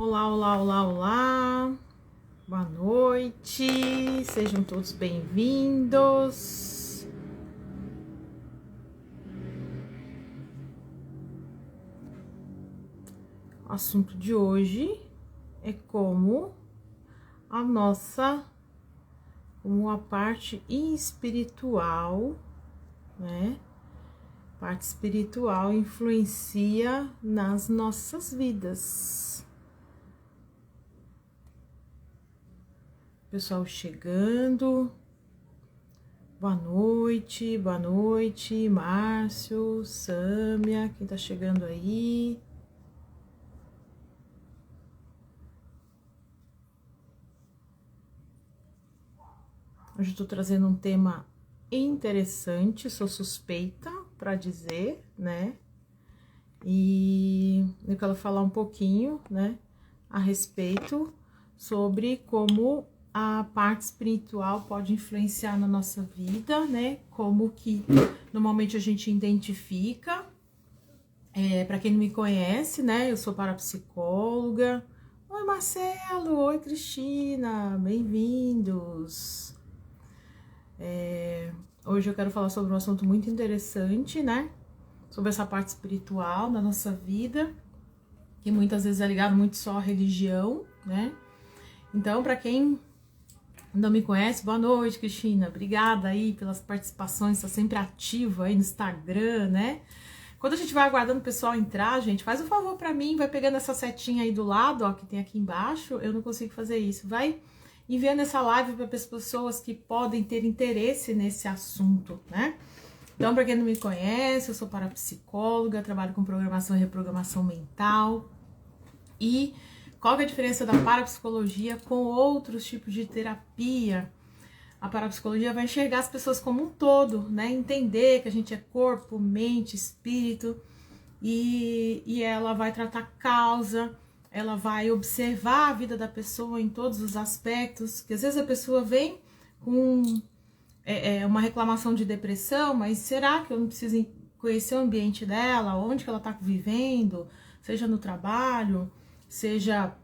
Olá, olá, olá, olá, boa noite, sejam todos bem-vindos. O assunto de hoje é como a parte espiritual, né? Parte espiritual influencia nas nossas vidas. Pessoal chegando, boa noite, Márcio, Sâmia, quem tá chegando aí? Hoje eu tô trazendo um tema interessante, sou suspeita para dizer, né? E eu quero falar um pouquinho, né, a respeito sobre como a parte espiritual pode influenciar na nossa vida, né? Como que normalmente a gente identifica. Para quem não me conhece, né? Eu sou parapsicóloga. Oi, Marcelo. Oi, Cristina. Bem-vindos. Hoje eu quero falar sobre um assunto muito interessante, né? Sobre essa parte espiritual da nossa vida, que muitas vezes é ligado muito só à religião, né? Então, para quem não me conhece, boa noite, Cristina. Obrigada aí pelas participações, está sempre ativa aí no Instagram, né? Quando a gente vai aguardando o pessoal entrar, gente, faz um favor para mim, vai pegando essa setinha aí do lado, ó, que tem aqui embaixo. Eu não consigo fazer isso. Vai enviando essa live para as pessoas que podem ter interesse nesse assunto, né? Então, para quem não me conhece, eu sou parapsicóloga, trabalho com programação e reprogramação mental. E qual que é a diferença da parapsicologia com outros tipos de terapia? A parapsicologia vai enxergar as pessoas como um todo, né? Entender que a gente é corpo, mente, espírito, e ela vai tratar causa, ela vai observar a vida da pessoa em todos os aspectos, que às vezes a pessoa vem com uma reclamação de depressão, mas será que eu não preciso conhecer o ambiente dela, onde que ela está vivendo, seja no trabalho, seja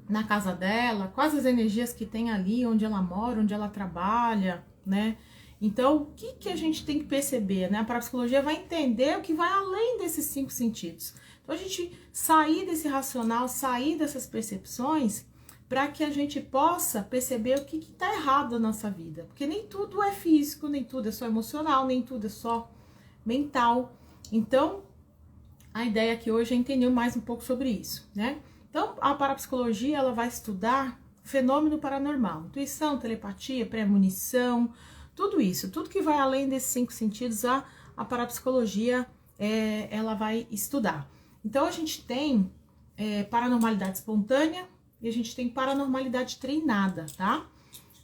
na casa dela, quais as energias que tem ali, onde ela mora, onde ela trabalha, né? Então, o que a gente tem que perceber, né? A parapsicologia vai entender o que vai além desses 5 sentidos. Então, a gente sair desse racional, sair dessas percepções, para que a gente possa perceber o que está errado na nossa vida. Porque nem tudo é físico, nem tudo é só emocional, nem tudo é só mental. Então, a ideia aqui hoje é entender mais um pouco sobre isso, né? Então, a parapsicologia, ela vai estudar fenômeno paranormal, intuição, telepatia, premonição, tudo isso, tudo que vai além desses 5 sentidos, a parapsicologia, ela vai estudar. Então, a gente tem paranormalidade espontânea e a gente tem paranormalidade treinada, tá?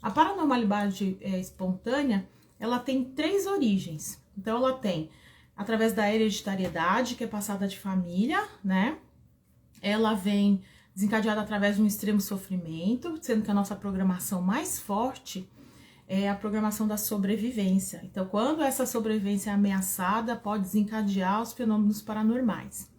A paranormalidade espontânea, ela tem 3 origens. Então, ela tem através da hereditariedade, que é passada de família, né? Ela vem desencadeada através de um extremo sofrimento, sendo que a nossa programação mais forte é a programação da sobrevivência. Então, quando essa sobrevivência é ameaçada, pode desencadear os fenômenos paranormais.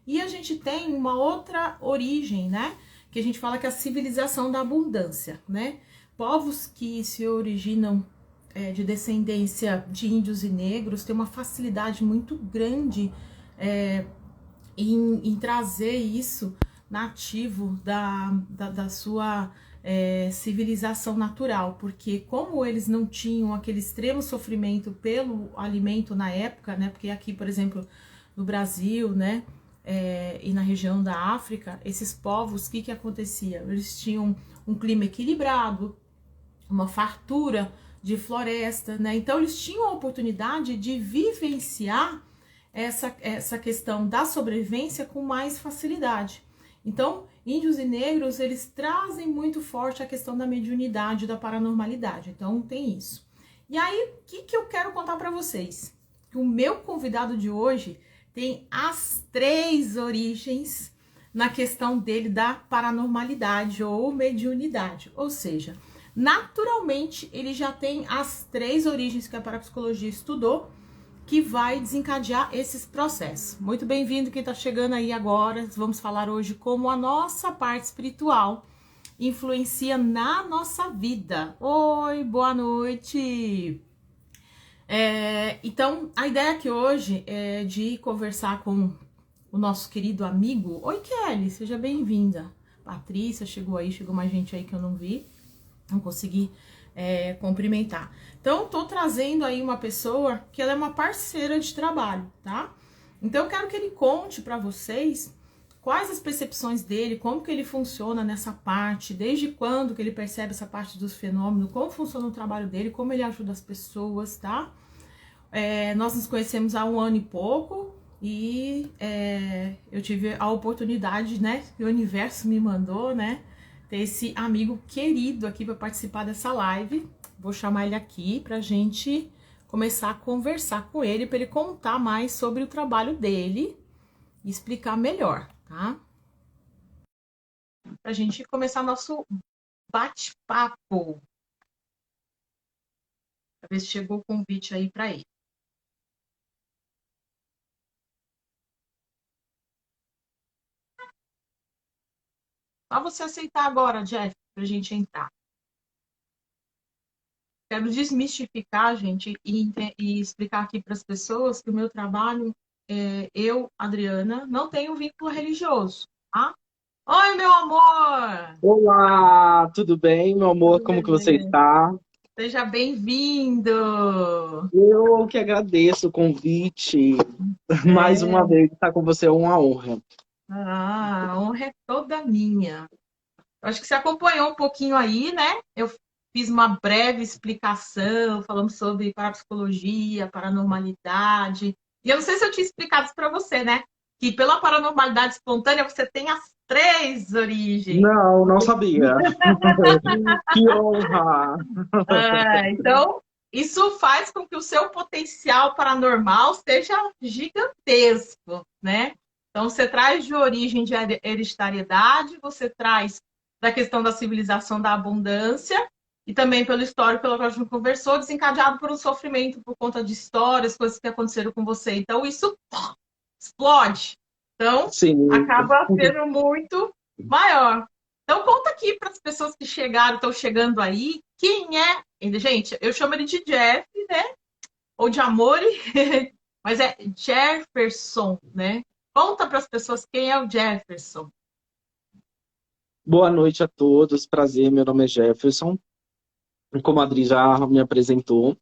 E a gente tem uma outra origem, né? Que a gente fala que é a civilização da abundância, né? Povos que se originam de descendência de índios e negros têm uma facilidade muito grande em trazer isso nativo da sua civilização natural, porque como eles não tinham aquele extremo sofrimento pelo alimento na época, né? Porque aqui, por exemplo, no Brasil, né? E na região da África, esses povos, o que acontecia? Eles tinham um clima equilibrado, uma fartura de floresta, né? Então eles tinham a oportunidade de vivenciar essa questão da sobrevivência com mais facilidade. Então, índios e negros, eles trazem muito forte a questão da mediunidade, da paranormalidade. Então, tem isso. E aí, o que eu quero contar para vocês? Que o meu convidado de hoje tem as 3 origens na questão dele da paranormalidade ou mediunidade. Ou seja, naturalmente, ele já tem as 3 origens que a parapsicologia estudou, que vai desencadear esses processos. Muito bem-vindo quem está chegando aí agora. Vamos falar hoje como a nossa parte espiritual influencia na nossa vida. Oi, boa noite! Então, a ideia aqui hoje é de conversar com o nosso querido amigo. Oi, Kelly, seja bem-vinda. Patrícia chegou aí, chegou mais gente aí que eu não vi, não consegui cumprimentar. Então, tô trazendo aí uma pessoa que ela é uma parceira de trabalho, tá? Então, eu quero que ele conte para vocês quais as percepções dele, como que ele funciona nessa parte, desde quando que ele percebe essa parte dos fenômenos, como funciona o trabalho dele, como ele ajuda as pessoas, tá? Nós nos conhecemos há 1 ano e pouco e eu tive a oportunidade, né, que o universo me mandou, né, ter esse amigo querido aqui para participar dessa live. Vou chamar ele aqui pra gente começar a conversar com ele, para ele contar mais sobre o trabalho dele e explicar melhor, tá? Pra gente começar nosso bate-papo. Pra ver se chegou o convite aí para ele. Só você aceitar agora, Jeff, pra gente entrar. Quero desmistificar, gente, e explicar aqui para as pessoas que o meu trabalho, eu, Adriana, não tenho vínculo religioso, tá? Oi, meu amor! Olá, tudo bem, meu amor? Tudo Como que você beleza? está? Seja bem-vindo! Eu que agradeço o convite. Mais uma É, vez, estar com você é uma honra. a honra é toda minha. Eu acho que você acompanhou um pouquinho aí, né? Eu fiz uma breve explicação, falando sobre parapsicologia, paranormalidade. E eu não sei se eu tinha explicado isso para você, né? Que pela paranormalidade espontânea você tem as 3 origens. Não, não sabia. Que honra! Então, isso faz com que o seu potencial paranormal seja gigantesco, né? Então, você traz de origem de hereditariedade, você traz da questão da civilização da abundância, e também pelo histórico, pelo que a gente conversou, desencadeado por um sofrimento por conta de histórias, coisas que aconteceram com você. Então, isso explode. Então, Sim. acaba sendo muito maior. Então, conta aqui para as pessoas que chegaram, estão chegando aí, quem é. Gente, eu chamo ele de Jeff, né? Ou de Amore, mas é Jefferson, né? Conta para as pessoas quem é o Jefferson. Boa noite a todos. Prazer, meu nome é Jefferson. Como a Adri já me apresentou.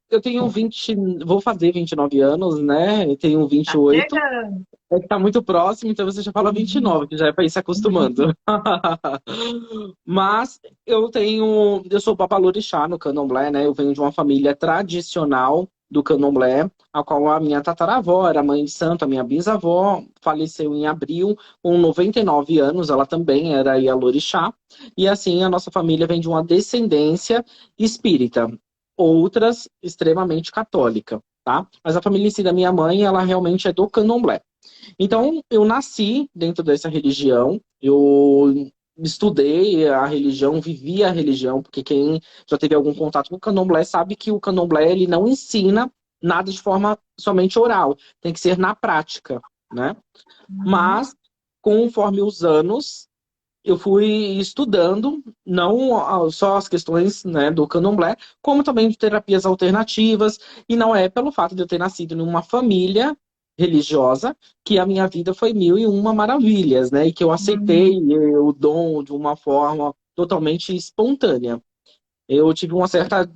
Eu tenho 20, vou fazer 29 anos, né? Eu tenho Tá 28. chegando. É que tá muito próximo, então você já fala 29, que já é para ir se acostumando. Mas eu sou babalorixá no Candomblé, né? Eu venho de uma família tradicional do Candomblé, a qual a minha tataravó era mãe de santo, a minha bisavó faleceu em abril, com 99 anos, ela também era Ialorixá. E assim, a nossa família vem de uma descendência espírita, outras extremamente católica, tá? Mas a família em si da minha mãe, ela realmente é do Candomblé. Então, eu nasci dentro dessa religião, eu estudei a religião, vivi a religião, porque quem já teve algum contato com o candomblé sabe que o candomblé ele não ensina nada de forma somente oral, tem que ser na prática, né? Uhum, Mas, conforme os anos, eu fui estudando, não só as questões, né, do candomblé, como também de terapias alternativas, e não é pelo fato de eu ter nascido numa família religiosa que a minha vida foi mil e uma maravilhas, né, e que eu aceitei uhum, o dom de uma forma totalmente espontânea. Eu tive uma certa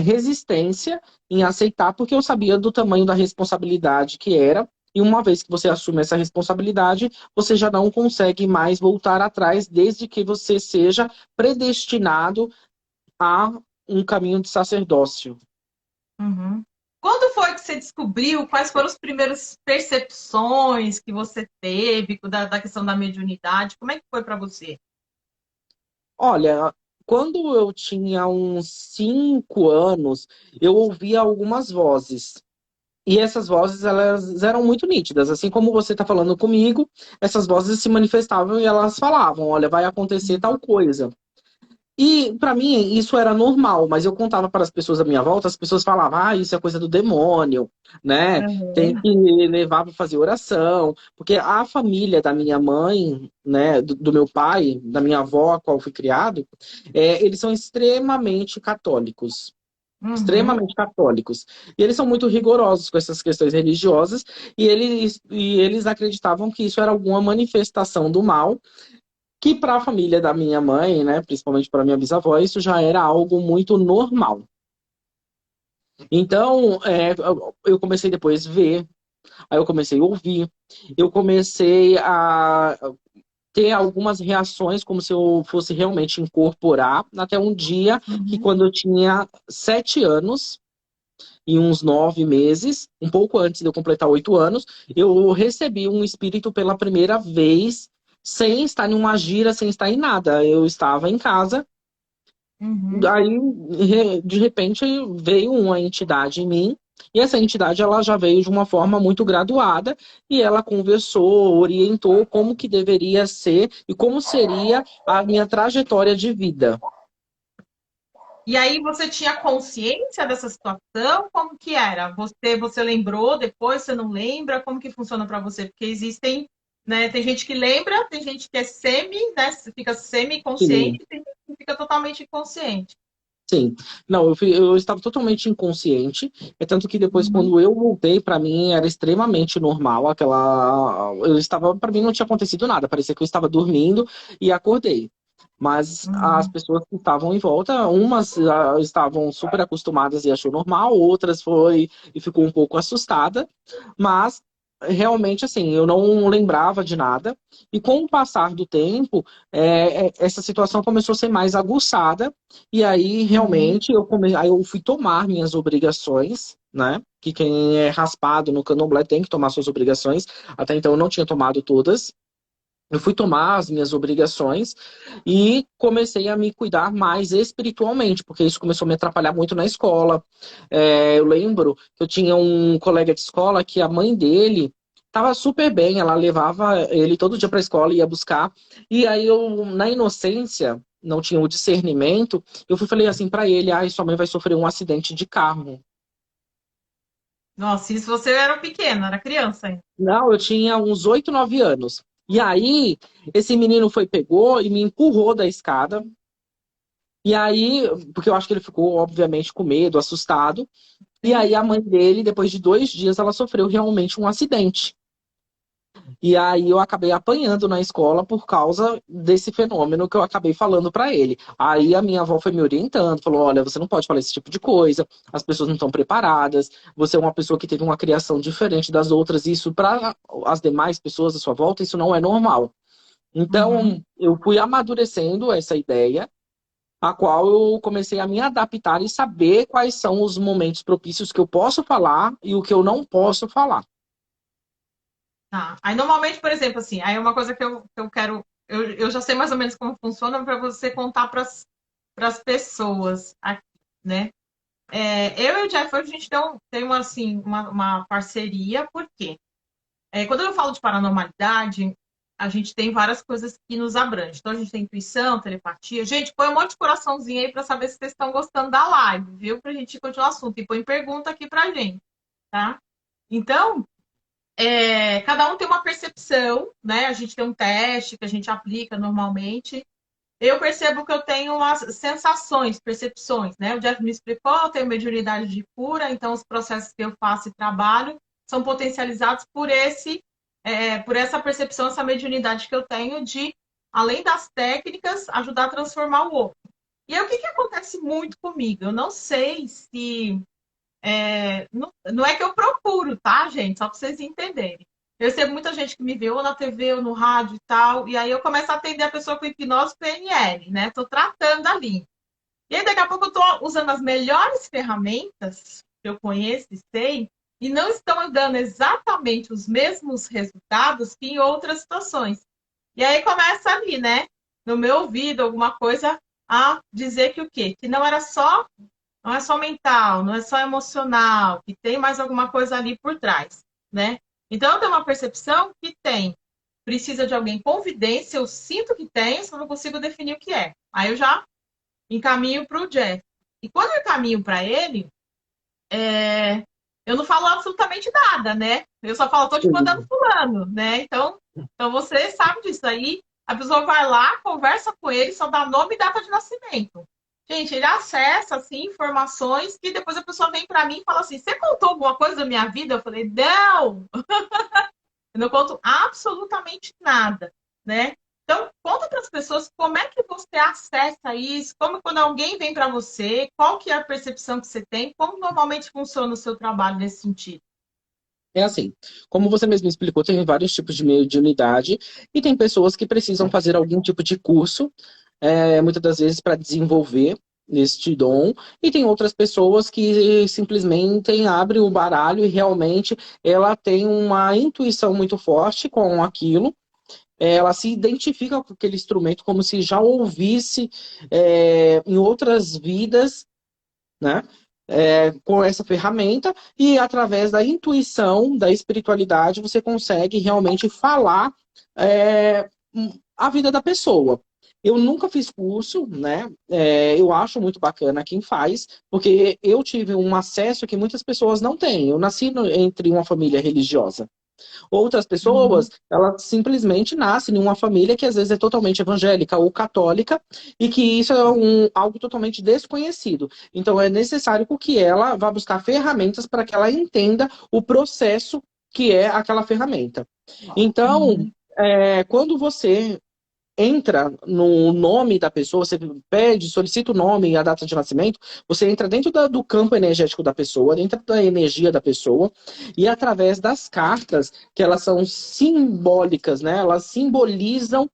resistência em aceitar, porque eu sabia do tamanho da responsabilidade que era. E uma vez que você assume essa responsabilidade, você já não consegue mais voltar atrás, desde que você seja predestinado a um caminho de sacerdócio. uhum. Quando foi que você descobriu? Quais foram as primeiras percepções que você teve da questão da mediunidade? Como é que foi para você? Olha, quando eu tinha uns 5 anos, eu ouvia algumas vozes. E essas vozes, elas eram muito nítidas. Assim como você está falando comigo, essas vozes se manifestavam e elas falavam, olha, vai acontecer tal coisa. E para mim isso era normal, mas eu contava para as pessoas à minha volta, as pessoas falavam, isso é coisa do demônio, né? Tem Uhum. que levar para fazer oração, porque a família da minha mãe, né, do meu pai, da minha avó, a qual fui criado, eles são extremamente católicos. Uhum. Extremamente católicos. E eles são muito rigorosos com essas questões religiosas, e eles acreditavam que isso era alguma manifestação do mal, que para a família da minha mãe, né, principalmente para minha bisavó, isso já era algo muito normal. Então, eu comecei depois a ver, aí eu comecei a ouvir, eu comecei a ter algumas reações como se eu fosse realmente incorporar, até um dia que Uhum. quando eu tinha 7 anos, e uns 9 meses, um pouco antes de eu completar 8 anos, eu recebi um espírito pela primeira vez, sem estar em uma gira, sem estar em nada. Eu estava em casa, Uhum. aí de repente veio uma entidade em mim. E essa entidade ela já veio de uma forma muito graduada e ela conversou, orientou como que deveria ser e como seria a minha trajetória de vida. E aí você tinha consciência dessa situação? Como que era? Você lembrou depois, você não lembra? Como que funciona para você? Porque existem, né, tem gente que lembra, tem gente que é semi, né, fica Sim. semi-consciente, tem gente que fica totalmente inconsciente. Sim, não, eu estava totalmente inconsciente, é tanto que depois, Uhum. quando eu voltei, para mim era extremamente normal, eu estava, para mim não tinha acontecido nada, parecia que eu estava dormindo e acordei. Mas as Uhum. pessoas que estavam em volta, umas estavam super acostumadas e achou normal, outras foi e ficou um pouco assustada, mas realmente assim, eu não lembrava de nada. E com o passar do tempo, essa situação começou a ser mais aguçada e aí, Uhum. realmente, aí eu fui tomar minhas obrigações, né? Que quem é raspado no candomblé tem que tomar suas obrigações. Até então eu não tinha tomado todas. Eu fui tomar as minhas obrigações e comecei a me cuidar mais espiritualmente, porque isso começou a me atrapalhar muito na escola. Eu lembro que eu tinha um colega de escola que a mãe dele estava super bem, ela levava ele todo dia para a escola e ia buscar. E aí eu, na inocência, não tinha o discernimento, eu falei assim para ele: sua mãe vai sofrer um acidente de carro. Nossa, isso você era pequena, era criança ainda. Não, eu tinha uns 8, 9 anos. E aí, esse menino pegou e me empurrou da escada. E aí, porque eu acho que ele ficou, obviamente, com medo, assustado. E Sim. aí, a mãe dele, depois de 2 dias, ela sofreu realmente um acidente. E aí, eu acabei apanhando na escola por causa desse fenômeno que eu acabei falando para ele. Aí, a minha avó foi me orientando, falou: olha, você não pode falar esse tipo de coisa, as pessoas não estão preparadas, você é uma pessoa que teve uma criação diferente das outras, e isso, para as demais pessoas à sua volta, isso não é normal. Uhum. Então, eu fui amadurecendo essa ideia a qual eu comecei a me adaptar e saber quais são os momentos propícios que eu posso falar e o que eu não posso falar. Tá. Aí normalmente, por exemplo, assim, aí é uma coisa que eu quero. Eu já sei mais ou menos como funciona para você contar para as pessoas aqui, né? Eu e o Jeff, a gente tem uma, assim, uma parceria, por quê? Quando eu falo de paranormalidade, a gente tem várias coisas que nos abrangem. Então, a gente tem intuição, telepatia. Gente, põe um monte de coraçãozinho aí para saber se vocês estão gostando da live, viu? Para a gente continuar o assunto. E põe pergunta aqui pra gente, tá? Então, cada um tem uma percepção, né? A gente tem um teste que a gente aplica normalmente. Eu percebo que eu tenho umas sensações, percepções, né? O Jeff me explicou, eu tenho mediunidade de cura, então os processos que eu faço e trabalho são potencializados por essa percepção, essa mediunidade que eu tenho de, além das técnicas, ajudar a transformar o outro. E aí, o que, que acontece muito comigo? Eu não sei se não é que eu procuro, tá, gente? Só para vocês entenderem. Eu recebo muita gente que me vê ou na TV ou no rádio e tal, e aí eu começo a atender a pessoa com hipnose PNL, né? Tô tratando ali. E aí daqui a pouco eu tô usando as melhores ferramentas que eu conheço e sei, e não estão dando exatamente os mesmos resultados que em outras situações. E aí começa ali, né? No meu ouvido, alguma coisa a dizer que o quê? Que não é só mental, não é só emocional, que tem mais alguma coisa ali por trás, né? Então, eu tenho uma percepção que tem. Precisa de alguém com vidência, eu sinto que tem, só não consigo definir o que é. Aí eu já encaminho para o Jeff. E quando eu encaminho para ele, eu não falo absolutamente nada, né? Eu só falo, tô te mandando Sim. fulano, né? Então você sabe disso. Aí a pessoa vai lá, conversa com ele, só dá nome e data de nascimento. Gente, ele acessa assim informações que depois a pessoa vem para mim e fala assim: "Você contou alguma coisa da minha vida?" Eu falei: "Não, eu não conto absolutamente nada", né? Então, conta para as pessoas como é que você acessa isso, como quando alguém vem para você, qual que é a percepção que você tem, como normalmente funciona o seu trabalho nesse sentido. É assim, como você mesmo explicou, tem vários tipos de mediunidade e tem pessoas que precisam fazer algum tipo de curso, muitas das vezes para desenvolver este dom, e tem outras pessoas que simplesmente abrem o baralho e realmente ela tem uma intuição muito forte com aquilo. Ela se identifica com aquele instrumento como se já ouvisse em outras vidas, né? Com essa ferramenta, e através da intuição, da espiritualidade, você consegue realmente falar é, a vida da pessoa. Eu nunca fiz curso, né? Eu acho muito bacana quem faz, porque eu tive um acesso que muitas pessoas não têm. Eu nasci entre uma família religiosa. Outras pessoas, Uhum, elas simplesmente nascem em uma família que às vezes é totalmente evangélica ou católica e que isso é algo totalmente desconhecido. Então é necessário que ela vá buscar ferramentas para que ela entenda o processo que é aquela ferramenta. Então, uhum, quando você entra no nome da pessoa, você pede, solicita o nome e a data de nascimento, você entra dentro do campo energético da pessoa, dentro da energia da pessoa, e através das cartas, que elas são simbólicas, né? Elas simbolizam,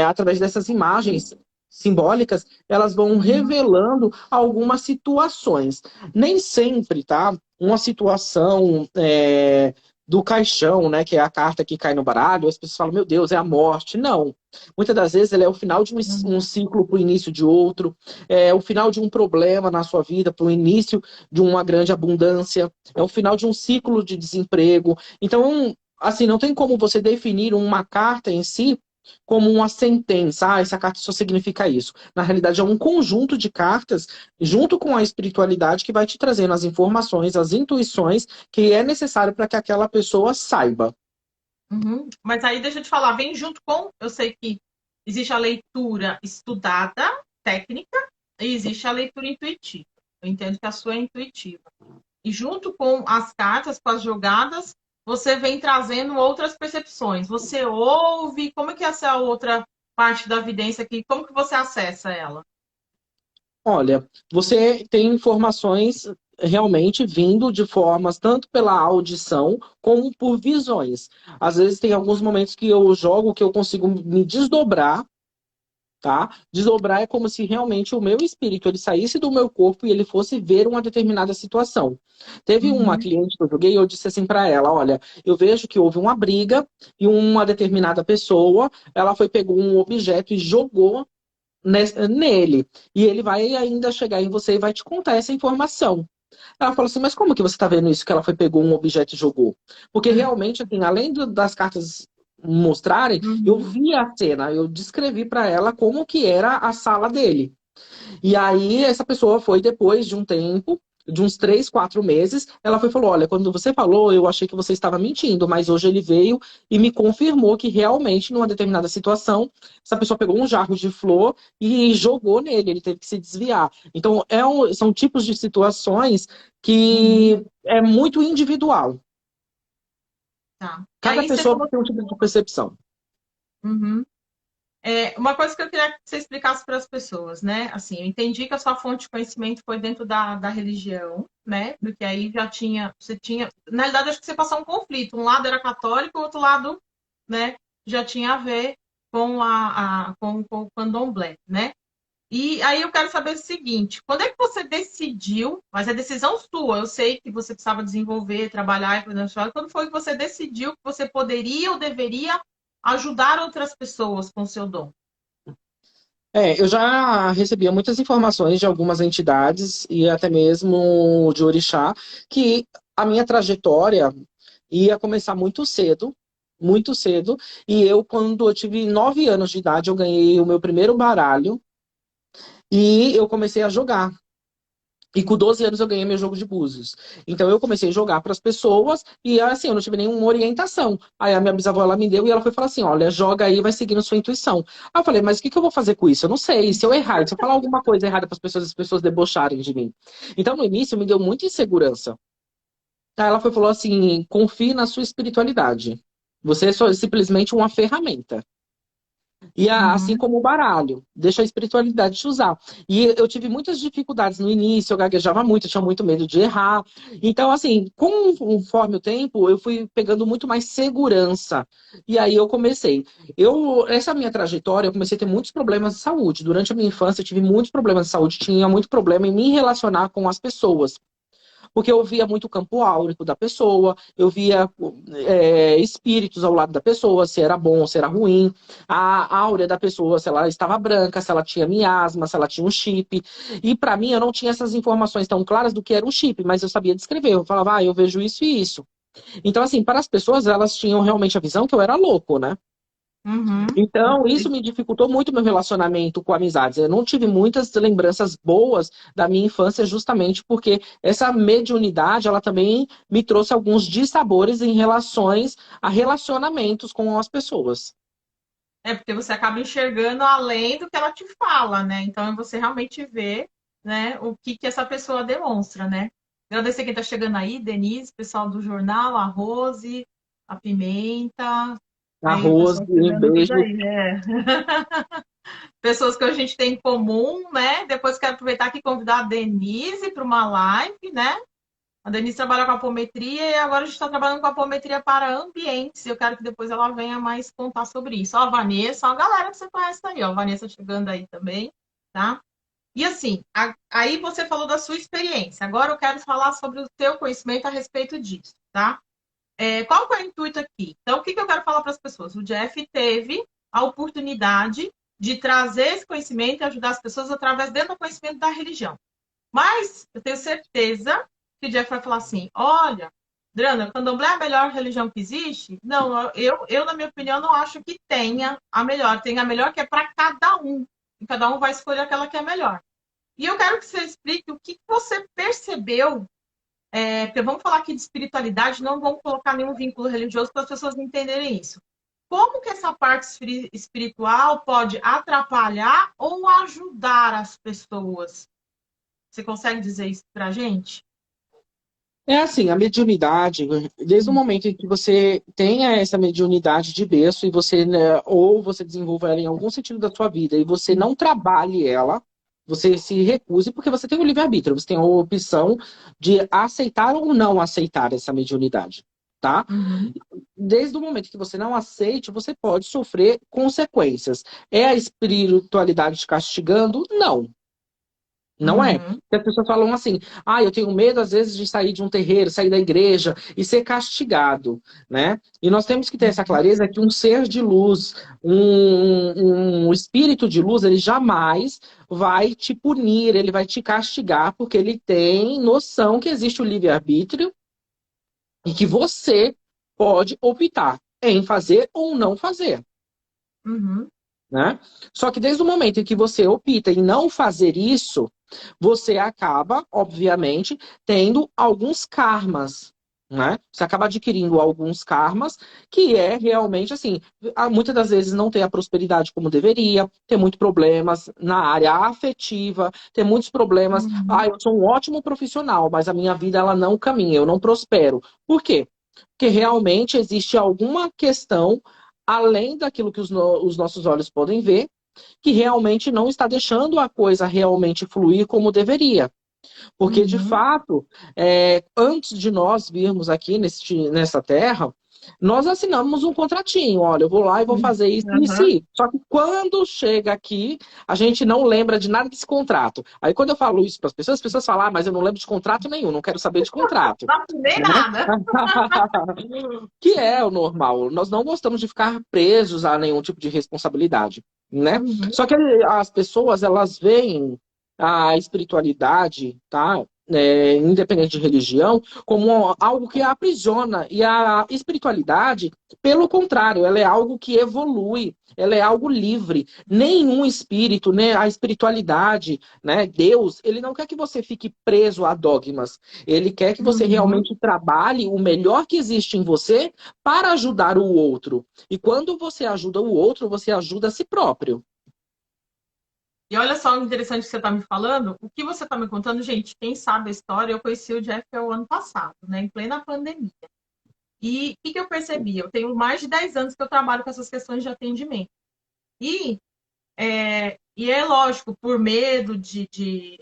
através dessas imagens simbólicas, elas vão uhum, revelando algumas situações. Nem sempre, tá? Uma situação do caixão, né? Que é a carta que cai no baralho, as pessoas falam, meu Deus, é a morte. Não. Muitas das vezes ele é o final de um uhum, ciclo para o início de outro, é o final de um problema na sua vida para o início de uma grande abundância, é o final de um ciclo de desemprego. Então, assim, não tem como você definir uma carta em si como uma sentença. Ah, essa carta só significa isso. Na realidade, é um conjunto de cartas, junto com a espiritualidade, que vai te trazendo as informações, as intuições que é necessário para que aquela pessoa saiba. uhum. Mas aí deixa eu te falar, vem junto com. Eu sei que existe a leitura estudada, técnica, e existe a leitura intuitiva. Eu entendo que a sua é intuitiva. E junto com as cartas, com as jogadas, você vem trazendo outras percepções. Você ouve, como é que é essa outra parte da vidência aqui? Como que você acessa ela? Olha, você tem informações realmente vindo de formas tanto pela audição como por visões. Às vezes tem alguns momentos que eu jogo que eu consigo me desdobrar, tá? Desdobrar é como se realmente o meu espírito ele saísse do meu corpo e ele fosse ver uma determinada situação. Teve uma Uhum, cliente que eu joguei, eu disse assim para ela, olha, eu vejo que houve uma briga e uma determinada pessoa, ela foi pegou um objeto e jogou nele. E ele vai ainda chegar em você e vai te contar essa informação. Ela falou assim, mas como que você está vendo isso? Que ela foi, pegou um objeto e jogou? Porque realmente, assim, além das cartas mostrarem, eu uhum, vi a cena, eu descrevi para ela como que era a sala dele. E aí, essa pessoa foi, depois de um tempo, de uns 3, 4 meses, ela foi e falou: olha, quando você falou, eu achei que você estava mentindo, mas hoje ele veio e me confirmou que realmente, numa determinada situação, essa pessoa pegou um jarro de flor e jogou nele, ele teve que se desviar. Então, são tipos de situações uhum, que é muito individual. tá. E Cada aí você pessoa falou. tem um tipo de percepção. Uhum. Uma coisa que eu queria que você explicasse para as pessoas, né? Assim, eu entendi que a sua fonte de conhecimento foi dentro da religião, né? Porque aí já tinha, você tinha, na realidade, acho que você passou um conflito. Um lado era católico, o outro lado, né, já tinha a ver com com o candomblé, né? E aí eu quero saber o seguinte: quando é que você decidiu? Mas é decisão sua. Eu sei que você precisava desenvolver, trabalhar e fazer. Quando foi que você decidiu que você poderia ou deveria ajudar outras pessoas com o seu dom? Eu já recebia muitas informações de algumas entidades e até mesmo de orixá, que a minha trajetória ia começar muito cedo, e eu, quando eu tive 9 anos de idade, eu ganhei o meu primeiro baralho, E eu comecei a jogar. E com 12 anos eu ganhei meu jogo de búzios. Então eu comecei a jogar para as pessoas e assim, eu não tive nenhuma orientação. Aí a minha bisavó ela me deu e ela foi falar assim: olha, joga aí, vai seguindo sua intuição. Aí eu falei, mas o que que eu vou fazer com isso? Eu não sei. E se eu errar, e se eu falar alguma coisa errada para as pessoas debocharem de mim. Então no início me deu muita insegurança. Aí ela foi falou assim: confie na sua espiritualidade. Você é só simplesmente uma ferramenta. E assim Uhum. como o baralho, deixa a espiritualidade te usar. E eu tive muitas dificuldades no início, eu gaguejava muito, eu tinha muito medo de errar. Então, assim, conforme o tempo, eu fui pegando muito mais segurança. E aí eu comecei. Essa minha trajetória, eu comecei a ter muitos problemas de saúde. Durante a minha infância, eu tive muitos problemas de saúde, tinha muito problema em me relacionar com as pessoas. Porque eu via muito o campo áurico da pessoa, eu via espíritos ao lado da pessoa, se era bom, se era ruim, a áurea da pessoa, se ela estava branca, se ela tinha miasma, se ela tinha um chip. E para mim, eu não tinha essas informações tão claras do que era um chip, mas eu sabia descrever. Eu falava, eu vejo isso e isso. Então, assim, para as pessoas, elas tinham realmente a visão que eu era louco, né? Uhum. Então, isso me dificultou muito meu relacionamento com amizades. Eu não tive muitas lembranças boas da minha infância, justamente porque essa mediunidade, ela também me trouxe alguns dissabores em relações a relacionamentos com as pessoas. É porque você acaba enxergando além do que ela te fala, né? Então você realmente vê, né, o que que essa pessoa demonstra, né? Agradecer quem está chegando aí, Denise, pessoal do jornal, a Rose, a Pimenta, aí o Arroz, pessoal um chegando tudo beijo. aí, né? Pessoas que a gente tem em comum, né? Depois quero aproveitar aqui e convidar a Denise para uma live, né? A Denise trabalha com apometria e agora a gente está trabalhando com apometria para ambientes. Eu quero que depois ela venha mais contar sobre isso. Ó, a Vanessa, ó, a galera que você conhece aí, ó. A Vanessa chegando aí também, tá? E assim, aí você falou da sua experiência. Agora eu quero falar sobre o seu conhecimento a respeito disso, tá? Qual que é o intuito aqui? Então, o que que eu quero falar para as pessoas? O Jeff teve a oportunidade de trazer esse conhecimento e ajudar as pessoas através dentro do conhecimento da religião. Mas eu tenho certeza que o Jeff vai falar assim: olha, Drana, candomblé é a melhor religião que existe? Não, na minha opinião, não acho que tenha a melhor. Tem a melhor que é para cada um. E cada um vai escolher aquela que é melhor. E eu quero que você explique o que você percebeu, porque vamos falar aqui de espiritualidade, não vamos colocar nenhum vínculo religioso para as pessoas entenderem isso. Como que essa parte espiritual pode atrapalhar ou ajudar as pessoas? Você consegue dizer isso para a gente? É assim, a mediunidade, desde o momento em que você tenha essa mediunidade de berço e você, né, ou você desenvolva ela em algum sentido da sua vida e você não trabalhe ela, você se recuse, porque você tem o livre-arbítrio, você tem a opção de aceitar ou não aceitar essa mediunidade, tá? Uhum, Desde o momento que você não aceite, você pode sofrer consequências. É a espiritualidade te castigando? Não. Não é. uhum, Porque as pessoas falam assim, eu tenho medo, às vezes, de sair de um terreiro, sair da igreja e ser castigado, né? E nós temos que ter essa uhum, clareza que um ser de luz, um espírito de luz, ele jamais vai te punir, ele vai te castigar, porque ele tem noção que existe o livre-arbítrio e que você pode optar em fazer ou não fazer. uhum, Né? Só que desde o momento em que você opta em não fazer isso, você acaba, obviamente, tendo alguns karmas, né? Você acaba adquirindo alguns karmas que é realmente assim, muitas das vezes não tem a prosperidade como deveria, tem muitos problemas na área afetiva, tem muitos problemas, uhum, eu sou um ótimo profissional, mas a minha vida ela não caminha, eu não prospero. Por quê? Porque realmente existe alguma questão além daquilo que os nossos olhos podem ver, que realmente não está deixando a coisa realmente fluir como deveria. Porque, de uhum, fato, antes de nós virmos aqui nessa terra, nós assinamos um contratinho. Olha, eu vou lá e vou uhum, fazer isso e isso. aham. E isso. Só que quando chega aqui, a gente não lembra de nada desse contrato. Aí, quando eu falo isso para as pessoas falam, mas eu não lembro de contrato nenhum, não quero saber de contrato. Não assinei Né? nada. Que é o normal. Nós não gostamos de ficar presos a nenhum tipo de responsabilidade, né? Uhum, Só que as pessoas, elas veem a espiritualidade, tá? independente de religião, como algo que aprisiona. E a espiritualidade, pelo contrário, ela é algo que evolui, ela é algo livre. Nenhum espírito, né, a espiritualidade, né, Deus, ele não quer que você fique preso a dogmas. Ele quer que você Uhum. realmente trabalhe o melhor que existe em você para ajudar o outro. E quando você ajuda o outro, você ajuda a si próprio. E olha só o interessante que você está me falando. O que você está me contando, gente, quem sabe a história, eu conheci o Jeff o ano passado, né, em plena pandemia. E o que eu percebi? Eu tenho mais de 10 anos que eu trabalho com essas questões de atendimento. E e é lógico, por medo de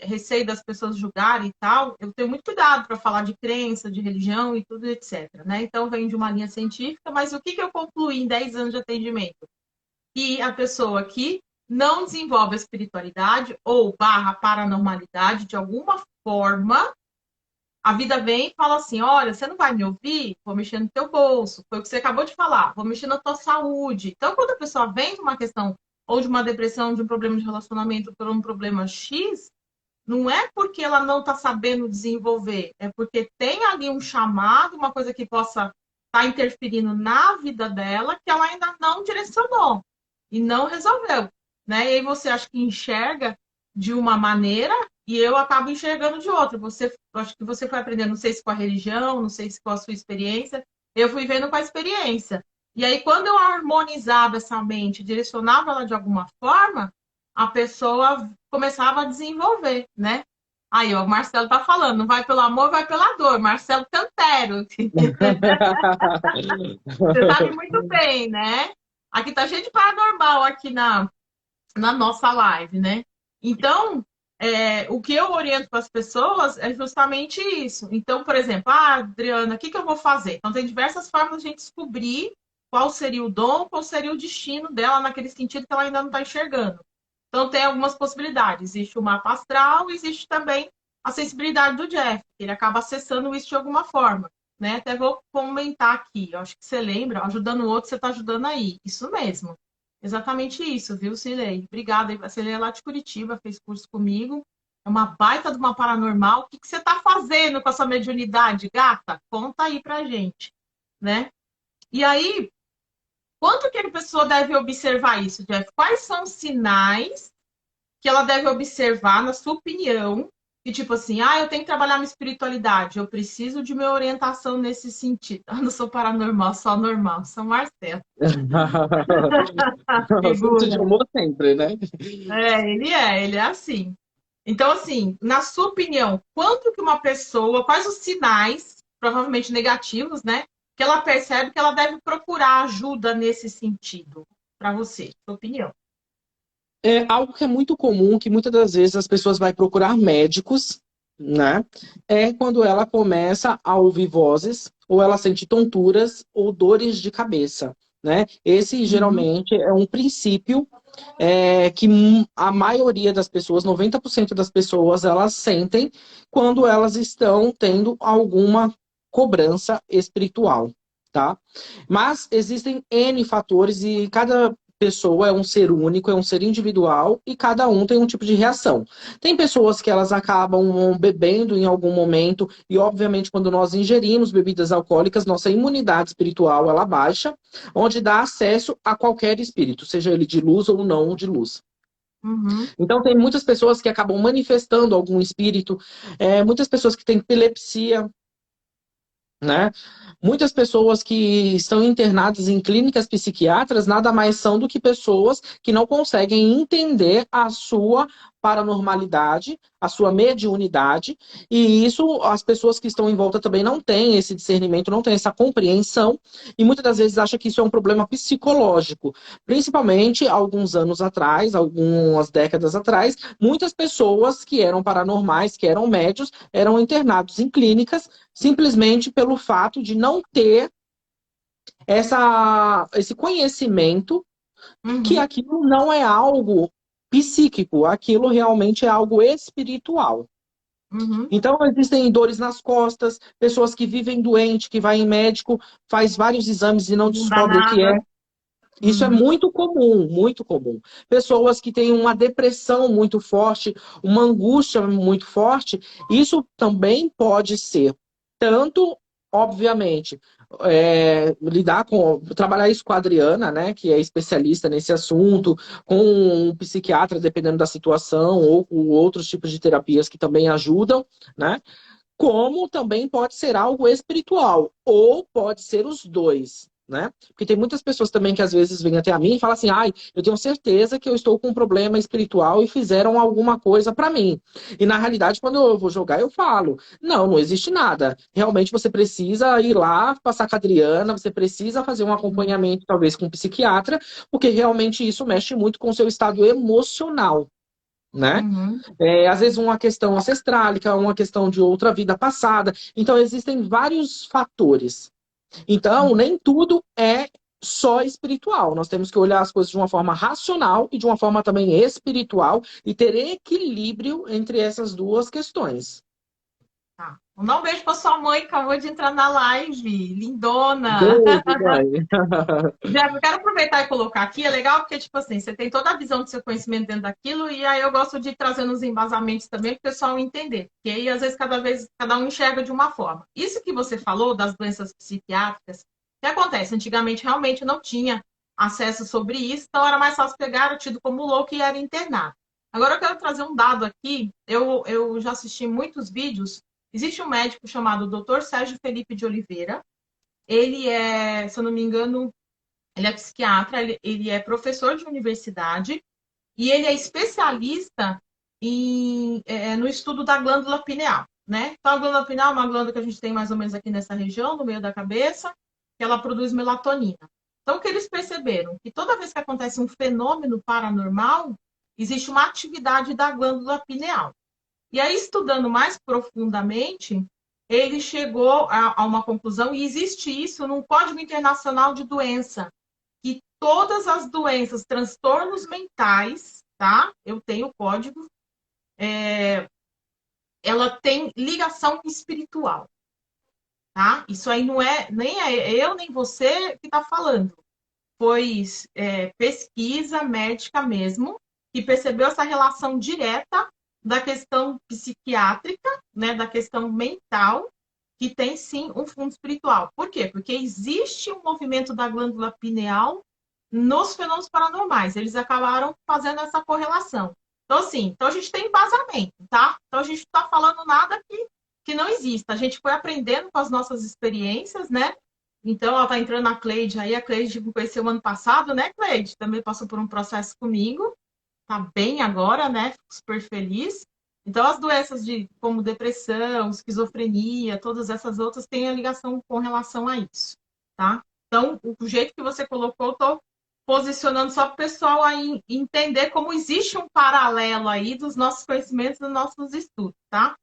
receio das pessoas julgarem e tal, eu tenho muito cuidado para falar de crença, de religião e tudo, etc. Né? Então, vem de uma linha científica, mas o que eu concluí em 10 anos de atendimento? Que a pessoa que não desenvolve a espiritualidade ou barra paranormalidade de alguma forma, a vida vem e fala assim: olha, você não vai me ouvir? Vou mexer no teu bolso. Foi o que você acabou de falar. Vou mexer na tua saúde. Então, quando a pessoa vem de uma questão ou de uma depressão, de um problema de relacionamento, por um problema X, não é porque ela não está sabendo desenvolver, é porque tem ali um chamado, uma coisa que possa estar interferindo na vida dela, que ela ainda não direcionou e não resolveu, né? E aí você acha que enxerga de uma maneira e eu acabo enxergando de outra. Você, acho que você foi aprendendo, não sei se com a religião, não sei se com a sua experiência, eu fui vendo com a experiência. E aí, quando eu harmonizava essa mente, direcionava ela de alguma forma, a pessoa começava a desenvolver, né? Aí, ó, o Marcelo tá falando, não vai pelo amor, vai pela dor. Marcelo Cantero. Você sabe muito bem, né? Aqui tá cheio de paranormal aqui na nossa live, né? Então, o que eu oriento para as pessoas é justamente isso. Então, por exemplo, Adriana, o que eu vou fazer? Então, tem diversas formas de a gente descobrir qual seria o dom, qual seria o destino dela naquele sentido que ela ainda não está enxergando. Então, tem algumas possibilidades. Existe o mapa astral, existe também a sensibilidade do Jeff, ele acaba acessando isso de alguma forma. Né? Até vou comentar aqui, eu acho que você lembra, ajudando o outro, você está ajudando aí. Isso mesmo. Exatamente isso, viu, Cilei? Obrigada. A Cilei é lá de Curitiba, fez curso comigo. É uma baita de uma paranormal. O que você está fazendo com a sua mediunidade, gata? Conta aí pra gente, né? E aí, quanto que a pessoa deve observar isso, Jeff? Quais são os sinais que ela deve observar, na sua opinião, que tipo assim, eu tenho que trabalhar minha espiritualidade, eu preciso de minha orientação nesse sentido. Eu não sou paranormal, só normal, sou Marcelo. Assunto de Figura. humor sempre, né? Ele é assim. Então, assim, na sua opinião, quanto que uma pessoa, quais os sinais, provavelmente negativos, né, que ela percebe que ela deve procurar ajuda nesse sentido, para você, sua opinião? É algo que é muito comum, que muitas das vezes as pessoas vão procurar médicos, né? É quando ela começa a ouvir vozes, ou ela sente tonturas ou dores de cabeça, né? Esse Uhum, geralmente é um princípio que a maioria das pessoas, 90% das pessoas, elas sentem quando elas estão tendo alguma cobrança espiritual, tá? Mas existem N fatores e cada pessoa é um ser único, é um ser individual e cada um tem um tipo de reação. Tem pessoas que elas acabam bebendo em algum momento e, obviamente, quando nós ingerimos bebidas alcoólicas, nossa imunidade espiritual ela baixa, onde dá acesso a qualquer espírito, seja ele de luz ou não de luz. uhum, Então, tem muitas pessoas que acabam manifestando algum espírito, muitas pessoas que têm epilepsia, né? Muitas pessoas que estão internadas em clínicas psiquiátricas nada mais são do que pessoas que não conseguem entender a sua paranormalidade, a sua mediunidade, e isso as pessoas que estão em volta também não têm esse discernimento, não têm essa compreensão, e muitas das vezes acham que isso é um problema psicológico. Principalmente alguns anos atrás, algumas décadas atrás, muitas pessoas que eram paranormais, que eram médios, eram internados em clínicas simplesmente pelo fato de não ter esse conhecimento que uhum, aquilo não é algo psíquico, aquilo realmente é algo espiritual. uhum. Então, existem dores nas costas, pessoas que vivem doente, que vai em médico, faz vários exames e não Não dá descobre o que é. nada. Isso é Uhum. muito comum, muito comum. Pessoas que têm uma depressão muito forte, uma angústia muito forte, isso também pode ser tanto, obviamente, lidar com, trabalhar isso com a Adriana, né, que é especialista nesse assunto, com um psiquiatra, dependendo da situação, ou com outros tipos de terapias que também ajudam, né? Como também pode ser algo espiritual, ou pode ser os dois, né? Porque tem muitas pessoas também que às vezes vêm até a mim e falam assim: ai, eu tenho certeza que eu estou com um problema espiritual e fizeram alguma coisa para mim. E na realidade, quando eu vou jogar, eu falo: não, não existe nada. Realmente você precisa ir lá, passar com a Adriana, você precisa fazer um acompanhamento, talvez com um psiquiatra, porque realmente isso mexe muito com o seu estado emocional. Né? Uhum. Às vezes uma questão ancestrálica, uma questão de outra vida passada. Então, existem vários fatores. Então, Uhum. nem tudo é só espiritual. Nós temos que olhar as coisas de uma forma racional e de uma forma também espiritual e ter equilíbrio entre essas duas questões. Tá. Um beijo pra sua mãe, que acabou de entrar na live. Lindona. Beijo, mãe. Já, eu quero aproveitar e colocar aqui, é legal porque, tipo assim, você tem toda a visão do seu conhecimento dentro daquilo, e aí eu gosto de trazer nos embasamentos também para o pessoal entender. Porque aí, às vezes, cada vez, cada um enxerga de uma forma. Isso que você falou das doenças psiquiátricas, o que acontece? Antigamente, realmente, não tinha acesso sobre isso, então era mais fácil pegar, era tido como louco e era internado. Agora, eu quero trazer um dado aqui, eu já assisti muitos vídeos, existe um médico chamado Dr. Sérgio Felipe de Oliveira, ele é, se eu não me engano, ele é psiquiatra, ele é professor de universidade e ele é especialista no estudo da glândula pineal, né? Então, a glândula pineal é uma glândula que a gente tem mais ou menos aqui nessa região, no meio da cabeça, que ela produz melatonina. Então, o que eles perceberam? Que toda vez que acontece um fenômeno paranormal, existe uma atividade da glândula pineal. E aí, estudando mais profundamente, ele chegou a uma conclusão, e existe isso num Código Internacional de Doença, que todas as doenças, transtornos mentais, tá? Eu tenho o código, ela tem ligação espiritual, tá? Isso aí não é nem eu nem você que está falando. Foi pesquisa médica mesmo, que percebeu essa relação direta da questão psiquiátrica, né, da questão mental, que tem sim um fundo espiritual. Por quê? Porque existe um movimento da glândula pineal nos fenômenos paranormais. Eles acabaram fazendo essa correlação. Então, assim, então a gente tem embasamento, tá? Então a gente não está falando nada que não exista. A gente foi aprendendo com as nossas experiências, né? Então, ela está entrando na Cleide aí. A Cleide me conheceu ano passado, né, Cleide? Também passou por um processo comigo. Tá bem agora, né? Fico super feliz. Então, as doenças como depressão, esquizofrenia, todas essas outras têm a ligação com relação a isso, tá? Então, o jeito que você colocou, eu tô posicionando só para o pessoal aí entender como existe um paralelo aí dos nossos conhecimentos, dos nossos estudos, tá?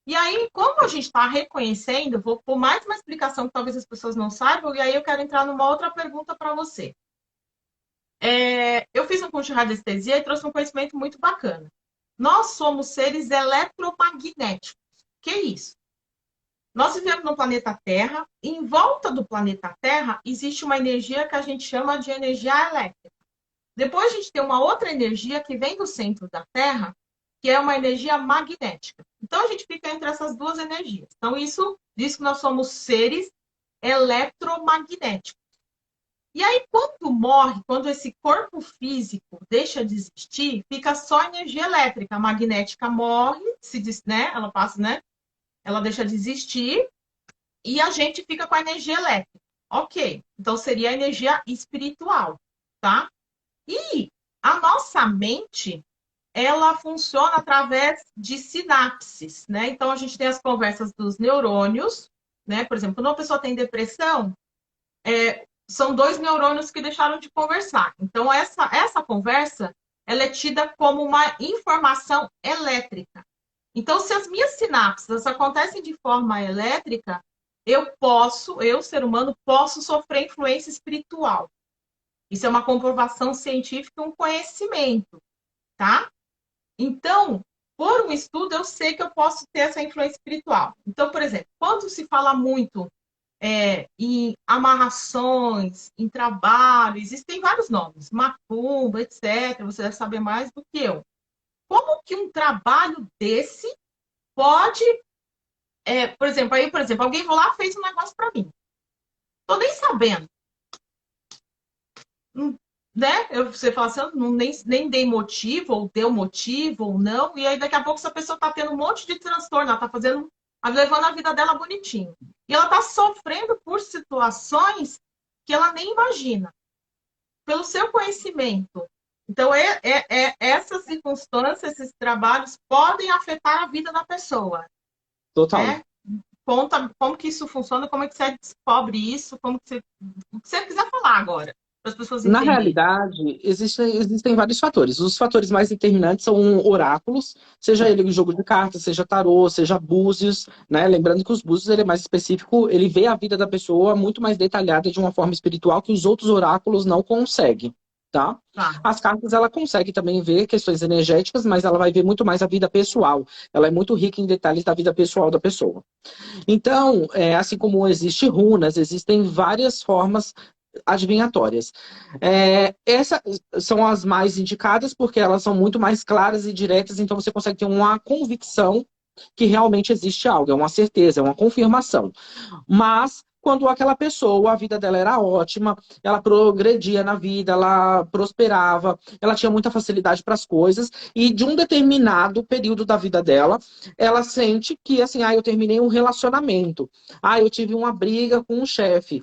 E aí, como a gente está reconhecendo, vou pôr mais uma explicação que talvez as pessoas não saibam, e aí eu quero entrar numa outra pergunta para você. Eu fiz um curso de radiestesia e trouxe um conhecimento muito bacana. Nós somos seres eletromagnéticos. Que é isso? Nós vivemos no planeta Terra, e em volta do planeta Terra existe uma energia que a gente chama de energia elétrica. Depois a gente tem uma outra energia que vem do centro da Terra, que é uma energia magnética. Então a gente fica entre essas duas energias. Então isso diz que nós somos seres eletromagnéticos. E aí, quando morre, quando esse corpo físico deixa de existir, fica só a energia elétrica. A magnética morre, se diz, né? Ela passa, né? Ela deixa de existir e a gente fica com a energia elétrica. Ok. Então seria a energia espiritual, tá? E a nossa mente, ela funciona através de sinapses, né? Então a gente tem as conversas dos neurônios, né? Por exemplo, quando uma pessoa tem depressão, são dois neurônios que deixaram de conversar. Então essa conversa, ela é tida como uma informação elétrica. Então, se as minhas sinapses acontecem de forma elétrica, eu, ser humano, posso sofrer influência espiritual. Isso é uma comprovação científica, um conhecimento, tá? Então, por um estudo, eu sei que eu posso ter essa influência espiritual. Então, por exemplo, quando se fala muito em amarrações, em trabalho, existem vários nomes, macumba, etc. Você deve saber mais do que eu. Como que um trabalho desse pode, por exemplo, alguém foi lá fez um negócio para mim. Tô nem sabendo, né? Você fala assim, eu não, nem dei motivo, ou deu motivo, ou não, e aí daqui a pouco essa pessoa tá tendo um monte de transtorno, ela tá fazendo, levando a vida dela bonitinho. E ela tá sofrendo por situações que ela nem imagina, pelo seu conhecimento. Então, essas circunstâncias, esses trabalhos podem afetar a vida da pessoa, Total. né? Conta como que isso funciona, como é que você descobre isso, como que você, o que você quiser falar agora, para as pessoas Na entenderem. realidade, existem vários fatores. Os fatores mais determinantes são oráculos, seja ele jogo de cartas, seja tarô, seja búzios, né? Lembrando que os búzios ele é mais específico, ele vê a vida da pessoa muito mais detalhada de uma forma espiritual que os outros oráculos não conseguem, tá? Tá. As cartas ela consegue também ver questões energéticas, mas ela vai ver muito mais a vida pessoal. Ela é muito rica em detalhes da vida pessoal da pessoa. Então, assim como existe runas, existem várias formas adivinhatórias. Essas são as mais indicadas porque elas são muito mais claras e diretas, então você consegue ter uma convicção que realmente existe algo, é uma certeza, é uma confirmação. Mas quando aquela pessoa, a vida dela era ótima, ela progredia na vida, ela prosperava, ela tinha muita facilidade para as coisas, e de um determinado período da vida dela, ela sente que assim, eu terminei um relacionamento, eu tive uma briga com um chefe,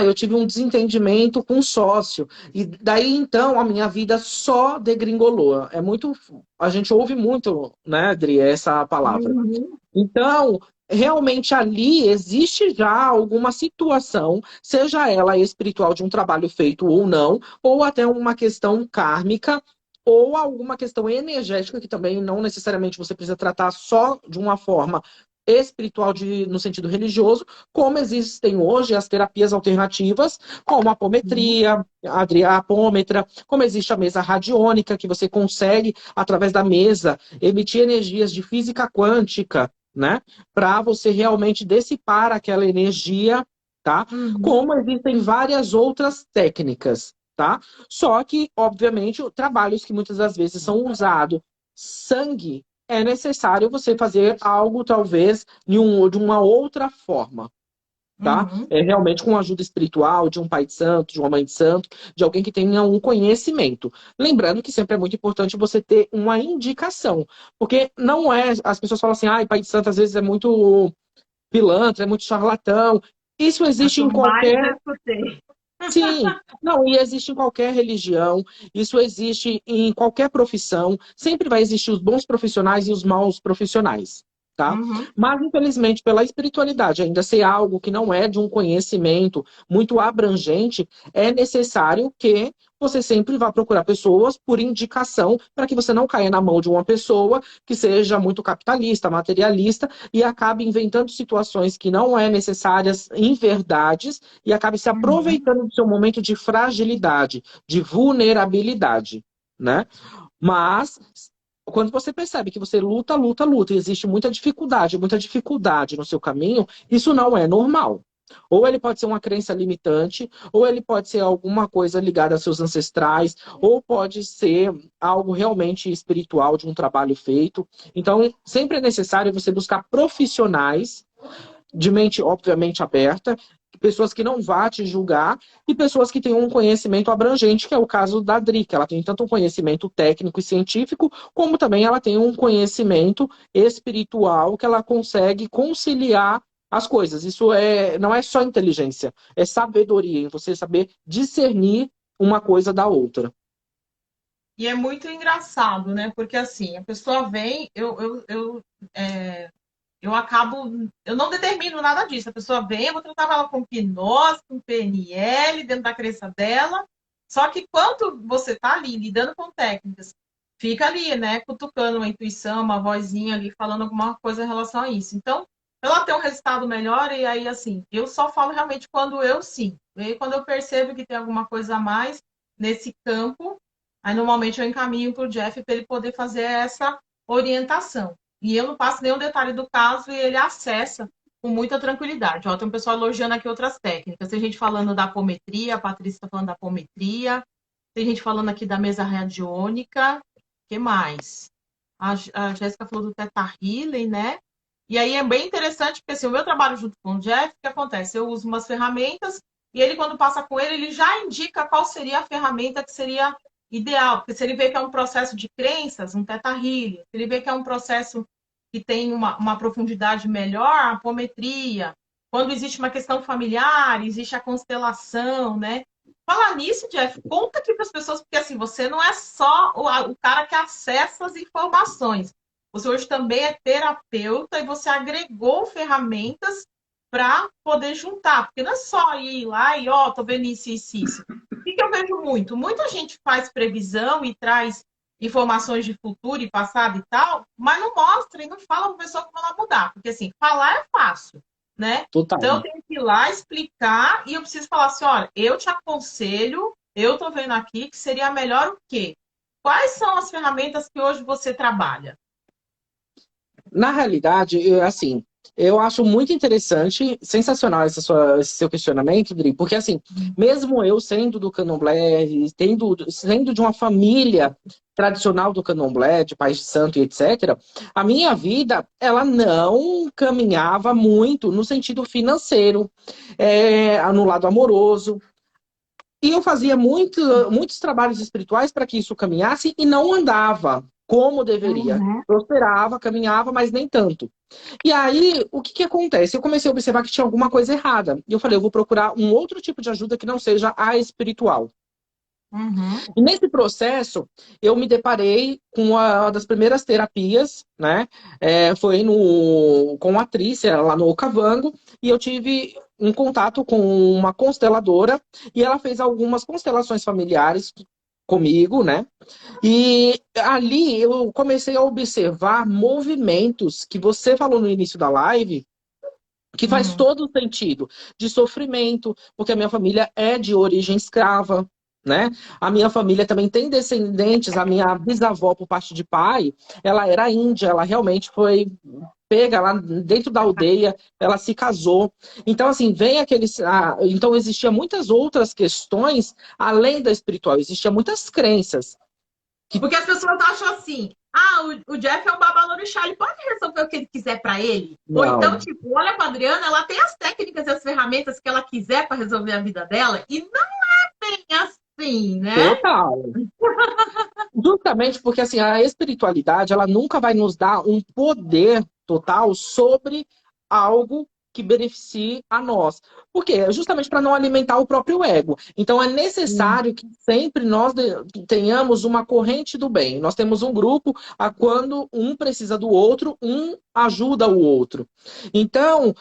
eu tive um desentendimento com um sócio, e daí então a minha vida só degringolou. É muito, a gente ouve muito, né, Adri, essa palavra. Uhum. Então, realmente ali existe já alguma situação, seja ela espiritual de um trabalho feito ou não, ou até uma questão kármica, ou alguma questão energética, que também não necessariamente você precisa tratar só de uma forma espiritual no sentido religioso, como existem hoje as terapias alternativas, como a apometria, a apômetra, como existe a mesa radiônica, que você consegue, através da mesa, emitir energias de física quântica, né? Para você realmente dissipar aquela energia, tá? Uhum. Como existem várias outras técnicas, tá? Só que, obviamente, trabalhos que muitas das vezes são usados sangue, é necessário você fazer algo, talvez, de uma outra forma, tá? Uhum. É realmente com ajuda espiritual, de um pai de santo, de uma mãe de santo, de alguém que tenha um conhecimento. Lembrando que sempre é muito importante você ter uma indicação, porque não é, as pessoas falam assim, pai de santo às vezes é muito pilantra, é muito charlatão. Isso É o existe que em eu mais já qualquer. escutei. Sim, não, e existe em qualquer religião, isso existe em qualquer profissão, sempre vai existir os bons profissionais e os maus profissionais, tá? Uhum. Mas, infelizmente, pela espiritualidade ainda ser algo que não é de um conhecimento muito abrangente, é necessário que você sempre vá procurar pessoas por indicação para que você não caia na mão de uma pessoa que seja muito capitalista, materialista e acabe inventando situações que não é necessárias em verdades e acabe se Uhum. aproveitando do seu momento de fragilidade, de vulnerabilidade, né? Mas quando você percebe que você luta, luta, luta, e existe muita dificuldade no seu caminho, isso não é normal. Ou ele pode ser uma crença limitante, ou ele pode ser alguma coisa ligada aos seus ancestrais, ou pode ser algo realmente espiritual de um trabalho feito. Então, sempre é necessário você buscar profissionais de mente, obviamente, aberta, pessoas que não vá te julgar e pessoas que tenham um conhecimento abrangente, que é o caso da Dri, que ela tem tanto um conhecimento técnico e científico, como também ela tem um conhecimento espiritual que ela consegue conciliar as coisas. Isso não é só inteligência, é sabedoria, em você saber discernir uma coisa da outra. E é muito engraçado, né? Porque assim, a pessoa vem, eu acabo, eu não determino nada disso. A pessoa vem, eu vou tratar ela com hipnose, com PNL, dentro da crença dela. Só que quando você está ali lidando com técnicas, fica ali, né, cutucando uma intuição, uma vozinha ali, falando alguma coisa em relação a isso. Então, ela tem um resultado melhor, e aí, assim, eu só falo realmente quando eu sim. E aí, quando eu percebo que tem alguma coisa a mais nesse campo, aí normalmente eu encaminho para o Jeff para ele poder fazer essa orientação. E eu não passo nenhum detalhe do caso e ele acessa com muita tranquilidade. Ó, tem um pessoal elogiando aqui outras técnicas. Tem gente falando da apometria, a Patrícia está falando da apometria. Tem gente falando aqui da mesa radiônica. O que mais? A Jéssica falou do Theta Healing, né? E aí é bem interessante, porque assim, o meu trabalho junto com o Jeff, o que acontece? Eu uso umas ferramentas e ele, quando passa com ele já indica qual seria a ferramenta que seria ideal. Porque se ele vê que é um processo de crenças, um Theta Healing. Se ele vê que é um processo que tem uma profundidade melhor, a apometria. Quando existe uma questão familiar, existe a constelação, né? Falar nisso, Jeff, conta aqui para as pessoas, porque assim, você não é só o cara que acessa as informações. Você hoje também é terapeuta e você agregou ferramentas para poder juntar, porque não é só ir lá e, ó, tô vendo isso. O que eu vejo muito? Muita gente faz previsão e traz informações de futuro e passado e tal, mas não mostra e não fala para a pessoa como ela mudar, porque assim, falar é fácil, né? Total. Então eu tenho que ir lá explicar e eu preciso falar assim, olha, eu te aconselho, eu tô vendo aqui que seria melhor o quê? Quais são as ferramentas que hoje você trabalha? Na realidade, assim, eu acho muito interessante, sensacional esse seu questionamento, Dri, porque assim, mesmo eu sendo do Candomblé, sendo de uma família tradicional do Candomblé, de pais de santo e etc., a minha vida, ela não caminhava muito no sentido financeiro, no lado amoroso. E eu fazia muitos trabalhos espirituais para que isso caminhasse e não andava como deveria. Uhum. Prosperava, caminhava, mas nem tanto. E aí, o que que acontece? Eu comecei a observar que tinha alguma coisa errada. E eu falei, eu vou procurar um outro tipo de ajuda que não seja a espiritual. Uhum. E nesse processo, eu me deparei com uma das primeiras terapias, né? Foi com a Trícia, lá no Okavango, e eu tive um contato com uma consteladora, e ela fez algumas constelações familiares comigo, né? E ali eu comecei a observar movimentos que você falou no início da live, que faz Uhum. todo sentido, de sofrimento, porque a minha família é de origem escrava, né? A minha família também tem descendentes, a minha bisavó por parte de pai, ela era índia, ela realmente foi pega lá dentro da aldeia, ela se casou. Então, assim, vem aqueles. Então, existiam muitas outras questões além da espiritual, existiam muitas crenças. Porque as pessoas acham assim, ah, o Jeff é um babalorixá, ele pode resolver o que ele quiser para ele. Ou então, Não. tipo, olha para a Adriana, ela tem as técnicas e as ferramentas que ela quiser para resolver a vida dela, e não é bem assim, né? Total. Justamente porque assim, a espiritualidade, ela nunca vai nos dar um poder total sobre algo que beneficie a nós. Por quê? Justamente para não alimentar o próprio ego. Então é necessário que sempre nós tenhamos uma corrente do bem. Nós temos um grupo a quando um precisa do outro, um ajuda o outro. Então,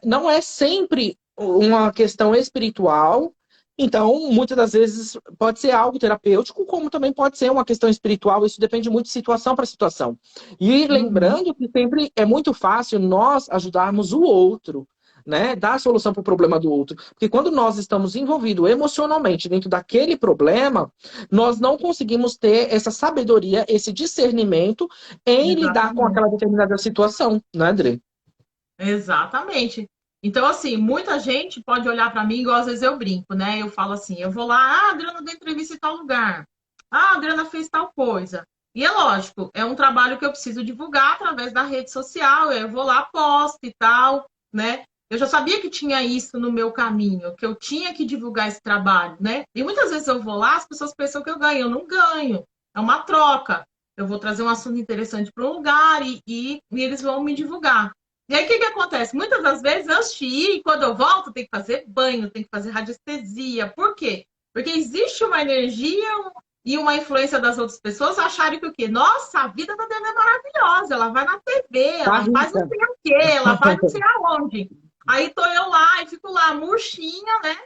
não é sempre uma questão espiritual. Então, muitas das vezes pode ser algo terapêutico, como também pode ser uma questão espiritual. Isso depende muito de situação para situação. E Uhum. lembrando que sempre é muito fácil nós ajudarmos o outro, né? Dar a solução para o problema do outro. Porque quando nós estamos envolvidos emocionalmente dentro daquele problema, nós não conseguimos ter essa sabedoria, esse discernimento em lidar com Exatamente. aquela determinada situação, né, André? Exatamente. Então, assim, muita gente pode olhar para mim, igual às vezes eu brinco, né? Eu falo assim, eu vou lá, ah, a Adriana deu entrevista em tal lugar. Ah, a Adriana fez tal coisa. E é lógico, é um trabalho que eu preciso divulgar através da rede social. Eu vou lá, posto e tal, né? Eu já sabia que tinha isso no meu caminho, que eu tinha que divulgar esse trabalho, né? E muitas vezes eu vou lá, as pessoas pensam que eu ganho. Eu não ganho. É uma troca. Eu vou trazer um assunto interessante para um lugar e eles vão me divulgar. E aí, o que que acontece? Muitas das vezes, antes de ir, quando eu volto, tem que fazer banho, tem que fazer radiestesia. Por quê? Porque existe uma energia e uma influência das outras pessoas acharem que o quê? Nossa, a vida da Dana é maravilhosa, ela vai na TV, Tá ela faz não rica. sei o quê, ela vai não sei aonde. Aí tô eu lá e fico lá, murchinha, né?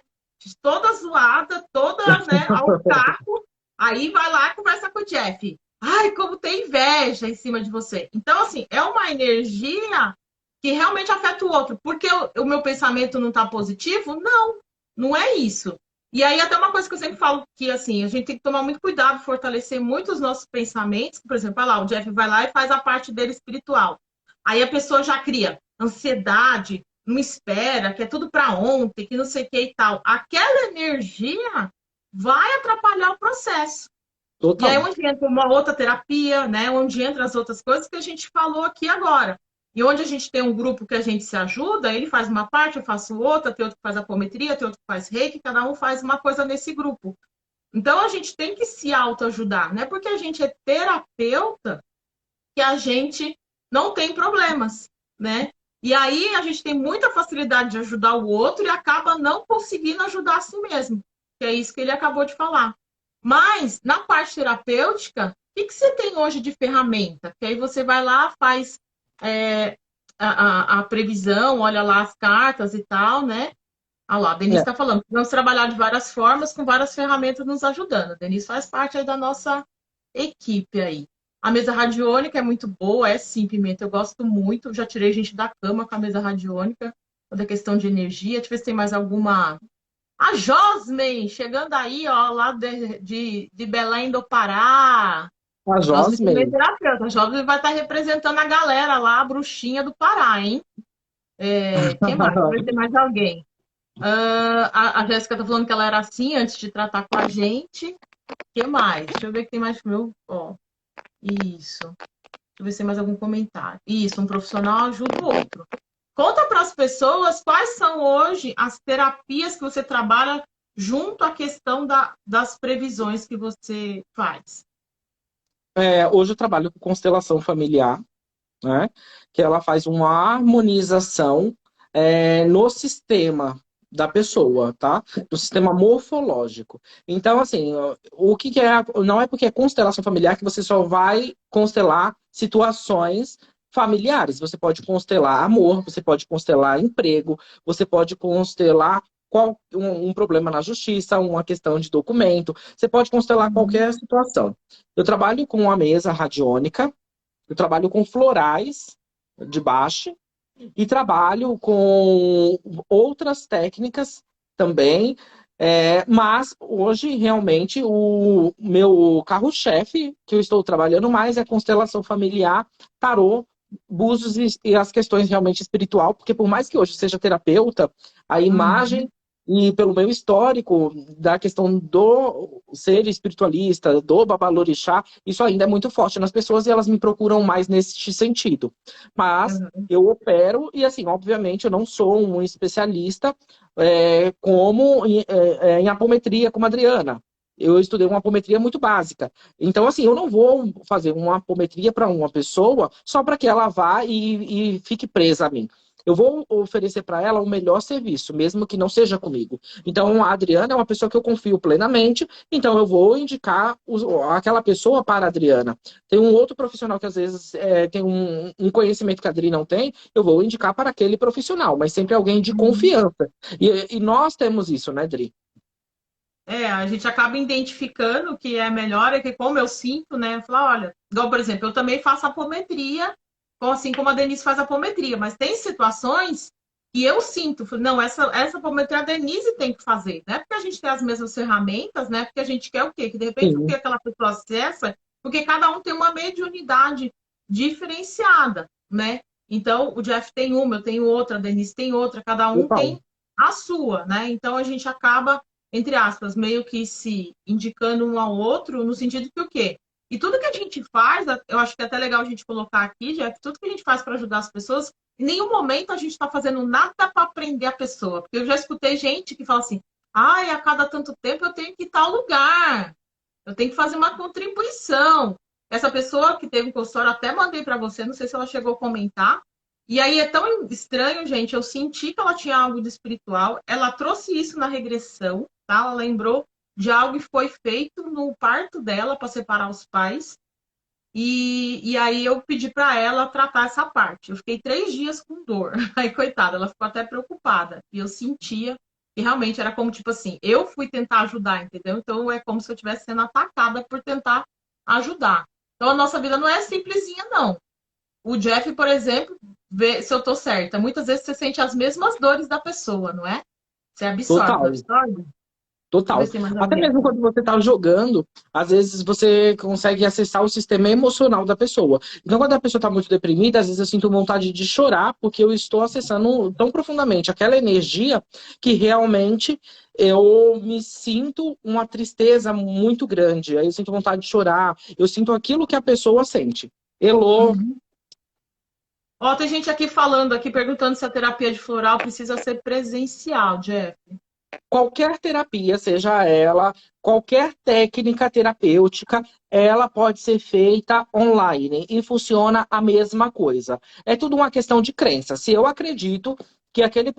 Toda zoada, toda, né, ao taco. Aí vai lá e conversa com o Jeff. Ai, como tem inveja em cima de você. Então, assim, é uma energia que realmente afeta o outro. Porque o meu pensamento não está positivo? Não, não é isso. E aí, até uma coisa que eu sempre falo, que assim, a gente tem que tomar muito cuidado, fortalecer muito os nossos pensamentos. Por exemplo, vai lá, o Jeff vai lá e faz a parte dele espiritual. Aí a pessoa já cria. ansiedade, numa espera, que é tudo para ontem, que não sei o que e tal, aquela energia vai atrapalhar o processo. E aí Total. onde entra uma outra terapia, né? Onde entra as outras coisas que a gente falou aqui agora. E onde a gente tem um grupo que a gente se ajuda, ele faz uma parte, eu faço outra, tem outro que faz apometria, tem outro que faz reiki, cada um faz uma coisa nesse grupo. Então a gente tem que se autoajudar, não é porque a gente é terapeuta que a gente não tem problemas, né? E aí a gente tem muita facilidade de ajudar o outro e acaba não conseguindo ajudar a si mesmo, que é isso que ele acabou de falar. Mas na parte terapêutica, o que você tem hoje de ferramenta? Que aí você vai lá, faz é, a previsão, olha lá as cartas e tal, né? Ah lá, a Denise É, está falando, vamos trabalhar de várias formas, com várias ferramentas nos ajudando. A Denise faz parte aí da nossa equipe aí. A mesa radiônica é muito boa, é sim, Pimenta, eu gosto muito. Já tirei gente da cama com a mesa radiônica, toda questão de energia. Deixa eu ver se tem mais alguma. A Josmen, chegando aí, ó, lá de Belém do Pará. a Josmen também é Josme. terapeuta. A Josmen vai estar representando a galera lá, a bruxinha do Pará, hein? É, que mais? Vai ter mais alguém. A Jéssica tá falando que ela era assim antes de tratar com a gente. O que mais? Deixa eu ver que tem mais meu. Ó, isso. Deixa eu ver se tem mais algum comentário. Isso, um profissional ajuda o outro. Conta para as pessoas quais são hoje as terapias que você trabalha junto à questão das previsões que você faz. Hoje eu trabalho com constelação familiar, né? Que ela faz uma harmonização no sistema da pessoa, tá? No sistema morfológico. Então, assim, o que que é. Não é porque é constelação familiar que você só vai constelar situações familiares. Você pode constelar amor, você pode constelar emprego, você pode constelar um problema na justiça, uma questão de documento, você pode constelar qualquer situação. Eu trabalho com uma mesa radiônica, eu trabalho com florais de baixo e trabalho com outras técnicas também. Mas hoje, realmente, o meu carro-chefe que eu estou trabalhando mais é constelação familiar, tarô, búzios e as questões realmente espiritual, porque por mais que hoje seja terapeuta, a Uhum. imagem e pelo meu histórico da questão do ser espiritualista, do babalorixá, isso ainda é muito forte nas pessoas e elas me procuram mais nesse sentido. Mas Uhum. eu opero e, assim, obviamente, eu não sou um especialista como em apometria, como a Adriana. Eu estudei uma apometria muito básica. Então, assim, eu não vou fazer uma apometria para uma pessoa só para que ela vá e fique presa a mim. Eu vou oferecer para ela o melhor serviço, mesmo que não seja comigo. Então, a Adriana é uma pessoa que eu confio plenamente, então eu vou indicar aquela pessoa para a Adriana. Tem um outro profissional que às vezes tem um conhecimento que a Adri não tem, eu vou indicar para aquele profissional, mas sempre alguém de Uhum. confiança. E nós temos isso, né, Adri? A gente acaba identificando o que é melhor, é que como eu sinto, né? Falar, olha, igual, por exemplo, eu também faço apometria, assim como a Denise faz apometria, mas tem situações que eu sinto, não, essa apometria a Denise tem que fazer, não é porque a gente tem as mesmas ferramentas, né? Porque a gente quer o quê? Que de repente o que Sim, aquela pessoa acessa, porque cada um tem uma mediunidade diferenciada, né? Então, o Jeff tem uma, eu tenho outra, a Denise tem outra, cada um total. tem a sua, né? Então a gente acaba entre aspas, meio que se indicando um ao outro, no sentido que o quê? E tudo que a gente faz, eu acho que é até legal a gente colocar aqui, Jeff, tudo que a gente faz para ajudar as pessoas, em nenhum momento a gente está fazendo nada para aprender a pessoa. Porque eu já escutei gente que fala assim, ai, a cada tanto tempo eu tenho que ir tal lugar, eu tenho que fazer uma contribuição. Essa pessoa que teve um consultório, até mandei para você, não sei se ela chegou a comentar, e aí é tão estranho, gente. Eu senti que ela tinha algo de espiritual. Ela trouxe isso na regressão, tá? Ela lembrou de algo que foi feito no parto dela para separar os pais. E aí eu pedi para ela tratar essa parte. Eu fiquei 3 dias com dor. Aí, coitada, ela ficou até preocupada. E eu sentia que realmente era como, tipo assim, eu fui tentar ajudar, entendeu? Então é como se eu estivesse sendo atacada por tentar ajudar. Então a nossa vida não é simplesinha, não. O Jeff, por exemplo, vê se eu tô certa. Muitas vezes você sente as mesmas dores da pessoa, não é? Você absorve, não Total. absorve? Deixa eu ver Total. se tem mais Até alguém mesmo aqui. quando você está jogando, às vezes você consegue acessar o sistema emocional da pessoa. Então, quando a pessoa está muito deprimida, às vezes eu sinto vontade de chorar, porque eu estou acessando tão profundamente aquela energia que realmente eu me sinto uma tristeza muito grande. Aí eu sinto vontade de chorar, eu sinto aquilo que a pessoa sente. Elô, Uhum. Ó, tem gente aqui falando, aqui perguntando se a terapia de floral precisa ser presencial, Jeff. qualquer terapia, seja ela, qualquer técnica terapêutica, ela pode ser feita online e funciona a mesma coisa. É tudo uma questão de crença. Se eu acredito que naquele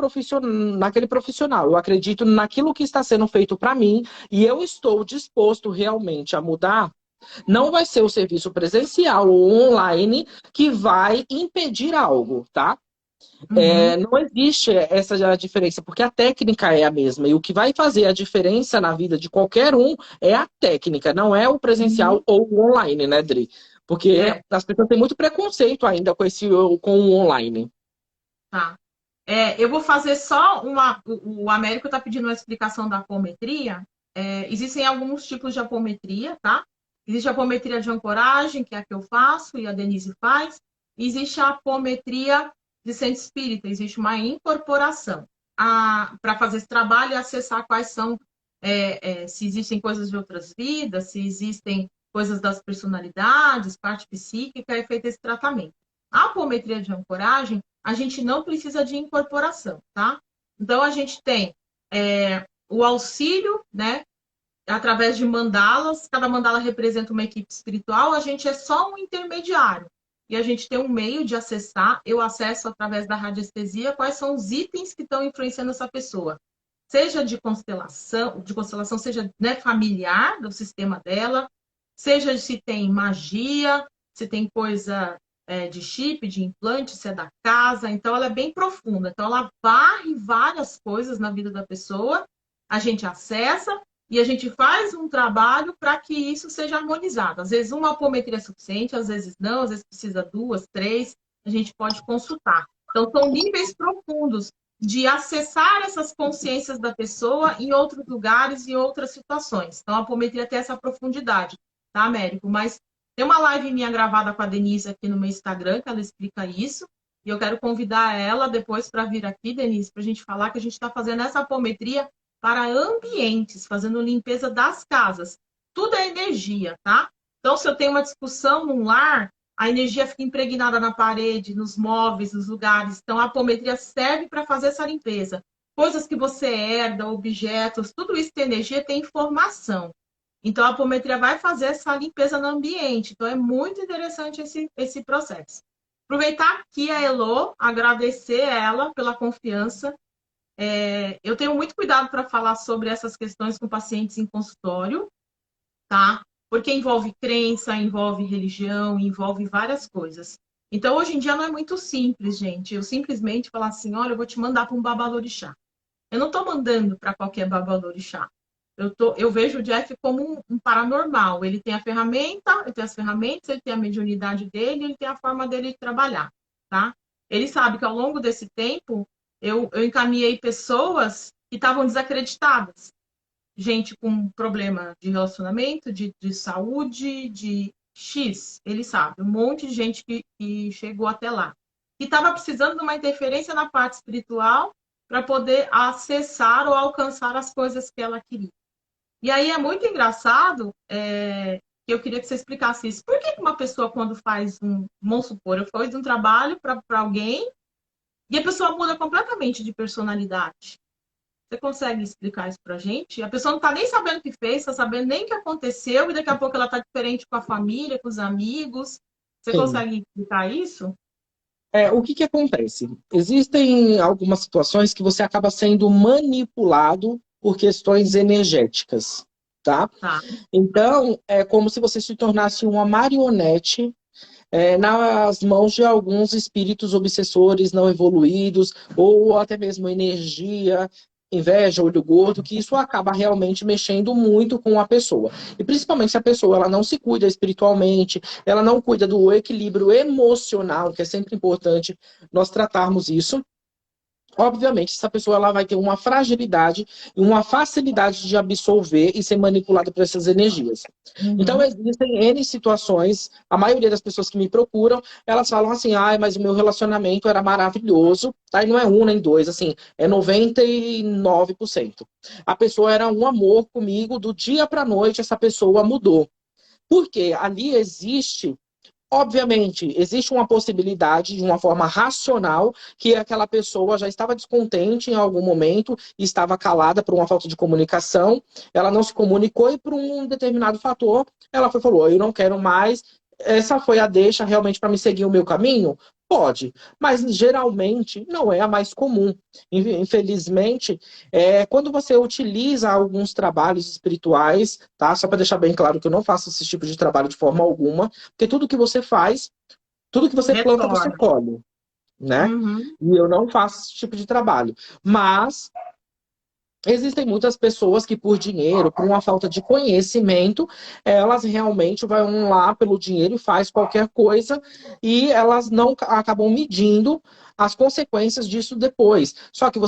profissional, eu acredito naquilo que está sendo feito para mim e eu estou disposto realmente a mudar, não vai ser o serviço presencial ou online que vai impedir algo, tá? Uhum. Não existe essa diferença, porque a técnica é a mesma. E o que vai fazer a diferença na vida de qualquer um é a técnica, não é o presencial Uhum. ou o online, né, Dri? Porque É, as pessoas têm muito preconceito ainda com o online. tá. Eu vou fazer só uma. O Américo está pedindo uma explicação da apometria. Existem alguns tipos de apometria, tá? Existe a apometria de ancoragem, que é a que eu faço e a Denise faz. Existe a apometria de centro espírita, existe uma incorporação para fazer esse trabalho e acessar quais são, se existem coisas de outras vidas, se existem coisas das personalidades, parte psíquica, é feito esse tratamento. A apometria de ancoragem a gente não precisa de incorporação, tá? Então, a gente tem o auxílio, né? Através de mandalas, cada mandala representa uma equipe espiritual, a gente é só um intermediário. E a gente tem um meio de acessar, eu acesso através da radiestesia, quais são os itens que estão influenciando essa pessoa. Seja de constelação, seja, né, familiar do sistema dela, seja se tem magia, se tem coisa de chip, de implante, se é da casa. Então, ela é bem profunda. Então, ela varre várias coisas na vida da pessoa, a gente acessa e a gente faz um trabalho para que isso seja harmonizado. Às vezes, uma apometria é suficiente, às vezes não, às vezes precisa duas, três, a gente pode consultar. Então, são níveis profundos de acessar essas consciências da pessoa em outros lugares, em outras situações. Então, a apometria tem essa profundidade, tá, Américo? Mas tem uma live minha gravada com a Denise aqui no meu Instagram, que ela explica isso. E eu quero convidar ela depois para vir aqui, Denise, para a gente falar que a gente está fazendo essa apometria para ambientes, fazendo limpeza das casas. Tudo é energia, tá? Então, se eu tenho uma discussão num lar, a energia fica impregnada na parede, nos móveis, nos lugares. Então, a apometria serve para fazer essa limpeza. Coisas que você herda, objetos, tudo isso tem energia, tem informação. Então, a apometria vai fazer essa limpeza no ambiente. Então, é muito interessante esse processo. Aproveitar aqui a Elo, agradecer ela pela confiança. Eu tenho muito cuidado para falar sobre essas questões com pacientes em consultório, tá? Porque envolve crença, envolve religião, envolve várias coisas. Então, hoje em dia não é muito simples, gente. Eu simplesmente falar assim, olha, eu vou te mandar para um babalorixá. Eu não estou mandando para qualquer babalorixá. Eu vejo o Jeff como um paranormal. Ele tem a ferramenta, ele tem as ferramentas, ele tem a mediunidade dele, ele tem a forma dele de trabalhar, tá? Ele sabe que ao longo desse tempo eu encaminhei pessoas que estavam desacreditadas. Gente com problema de relacionamento, de saúde, de X, ele sabe. Um monte de gente que chegou até lá. E estava precisando de uma interferência na parte espiritual para poder acessar ou alcançar as coisas que ela queria. E aí é muito engraçado, que eu queria que você explicasse isso. Por que uma pessoa, quando faz vamos supor, eu fiz um trabalho para alguém e a pessoa muda completamente de personalidade? Você consegue explicar isso pra gente? A pessoa não tá nem sabendo o que fez, tá sabendo nem o que aconteceu, e daqui a pouco ela tá diferente com a família, com os amigos. Você Sim. consegue explicar isso? O que que acontece? Existem algumas situações que você acaba sendo manipulado por questões energéticas, tá? Tá. Então, é como se você se tornasse uma marionete nas mãos de alguns espíritos obsessores não evoluídos, ou até mesmo energia, inveja, olho gordo, que isso acaba realmente mexendo muito com a pessoa. E principalmente se a pessoa ela não se cuida espiritualmente, ela não cuida do equilíbrio emocional, que é sempre importante nós tratarmos isso. obviamente, essa pessoa ela vai ter uma fragilidade e uma facilidade de absorver e ser manipulada por essas energias. Então, Uhum. existem N situações, a maioria das pessoas que me procuram, elas falam assim, ai, mas o meu relacionamento era maravilhoso, aí não é um nem dois, assim, é 99%. A pessoa era um amor comigo, do dia para a noite essa pessoa mudou. Porque ali existe. Obviamente, existe uma possibilidade, de uma forma racional, que aquela pessoa já estava descontente em algum momento, estava calada por uma falta de comunicação, ela não se comunicou e por um determinado fator, ela foi, falou, eu não quero mais, essa foi a deixa realmente para me seguir o meu caminho? Pode, mas geralmente não é a mais comum. Infelizmente, quando você utiliza alguns trabalhos espirituais, tá? Só para deixar bem claro que eu não faço esse tipo de trabalho de forma alguma, porque tudo que você faz, tudo que você planta, você Retorna. colhe, né? Uhum. E eu não faço esse tipo de trabalho. Mas existem muitas pessoas que, por dinheiro, por uma falta de conhecimento, elas realmente vão lá pelo dinheiro e faz qualquer coisa e elas não acabam medindo as consequências disso depois. Só que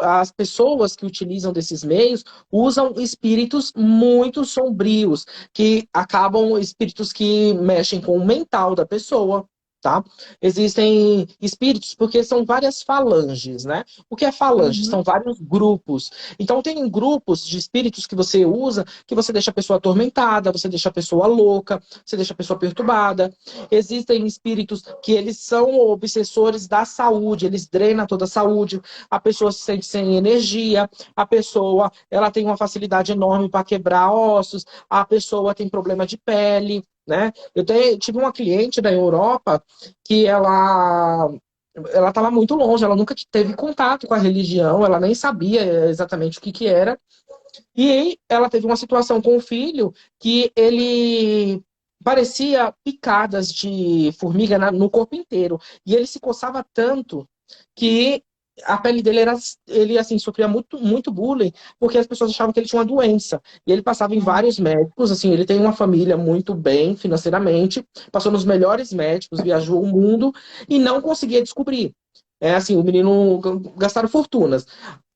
as pessoas que utilizam desses meios usam espíritos muito sombrios, que acabam espíritos que mexem com o mental da pessoa. Tá? Existem espíritos, porque são várias falanges, né? O que é falange? São Uhum. vários grupos. Então, tem grupos de espíritos que você usa que você deixa a pessoa atormentada, você deixa a pessoa louca, você deixa a pessoa perturbada. Existem espíritos que eles são obsessores da saúde, eles drenam toda a saúde, a pessoa se sente sem energia, a pessoa ela tem uma facilidade enorme para quebrar ossos, a pessoa tem problema de pele. Né? Tive uma cliente da Europa que ela estava muito longe, ela nunca teve contato com a religião, ela nem sabia exatamente o que que era. E aí ela teve uma situação com o filho que ele parecia picadas de formiga no corpo inteiro. E ele se coçava tanto que a pele dele era, ele assim, sofria muito, muito bullying, porque as pessoas achavam que ele tinha uma doença. E ele passava em vários médicos, assim, ele tem uma família muito bem financeiramente, passou nos melhores médicos, viajou o mundo e não conseguia descobrir. É assim, o menino gastaram fortunas.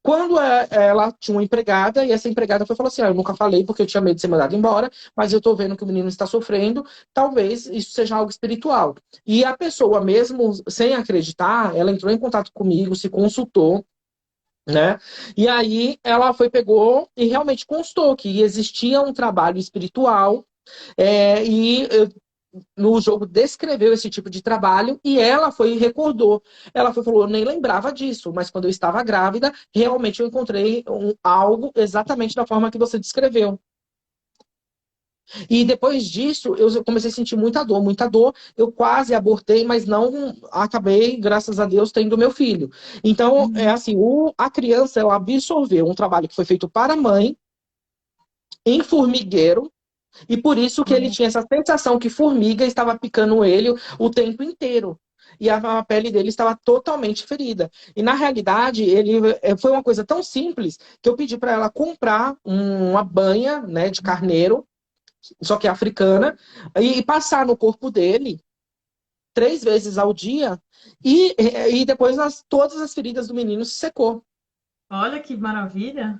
Quando ela tinha uma empregada, e essa empregada foi falar assim: eu nunca falei porque eu tinha medo de ser mandada embora, mas eu tô vendo que o menino está sofrendo, talvez isso seja algo espiritual. E a pessoa, mesmo sem acreditar, ela entrou em contato comigo, se consultou, né? E aí ela pegou e realmente constou que existia um trabalho espiritual, e no jogo descreveu esse tipo de trabalho e ela foi e recordou. Ela falou, eu nem lembrava disso, mas quando eu estava grávida, realmente eu encontrei algo exatamente da forma que você descreveu. E depois disso, eu comecei a sentir muita dor, muita dor. Eu quase abortei, mas não acabei, graças a Deus, tendo meu filho. Então, é Uhum. assim, a criança, ela absorveu um trabalho que foi feito para a mãe, em formigueiro, e por isso que ele Uhum. tinha essa sensação que formiga estava picando ele o tempo inteiro. E a pele dele estava totalmente ferida. E na realidade, ele foi uma coisa tão simples que eu pedi para ela comprar uma banha, né, de carneiro, só que africana, e passar no corpo dele 3 vezes ao dia, e depois todas as feridas do menino se secou. Olha que maravilha.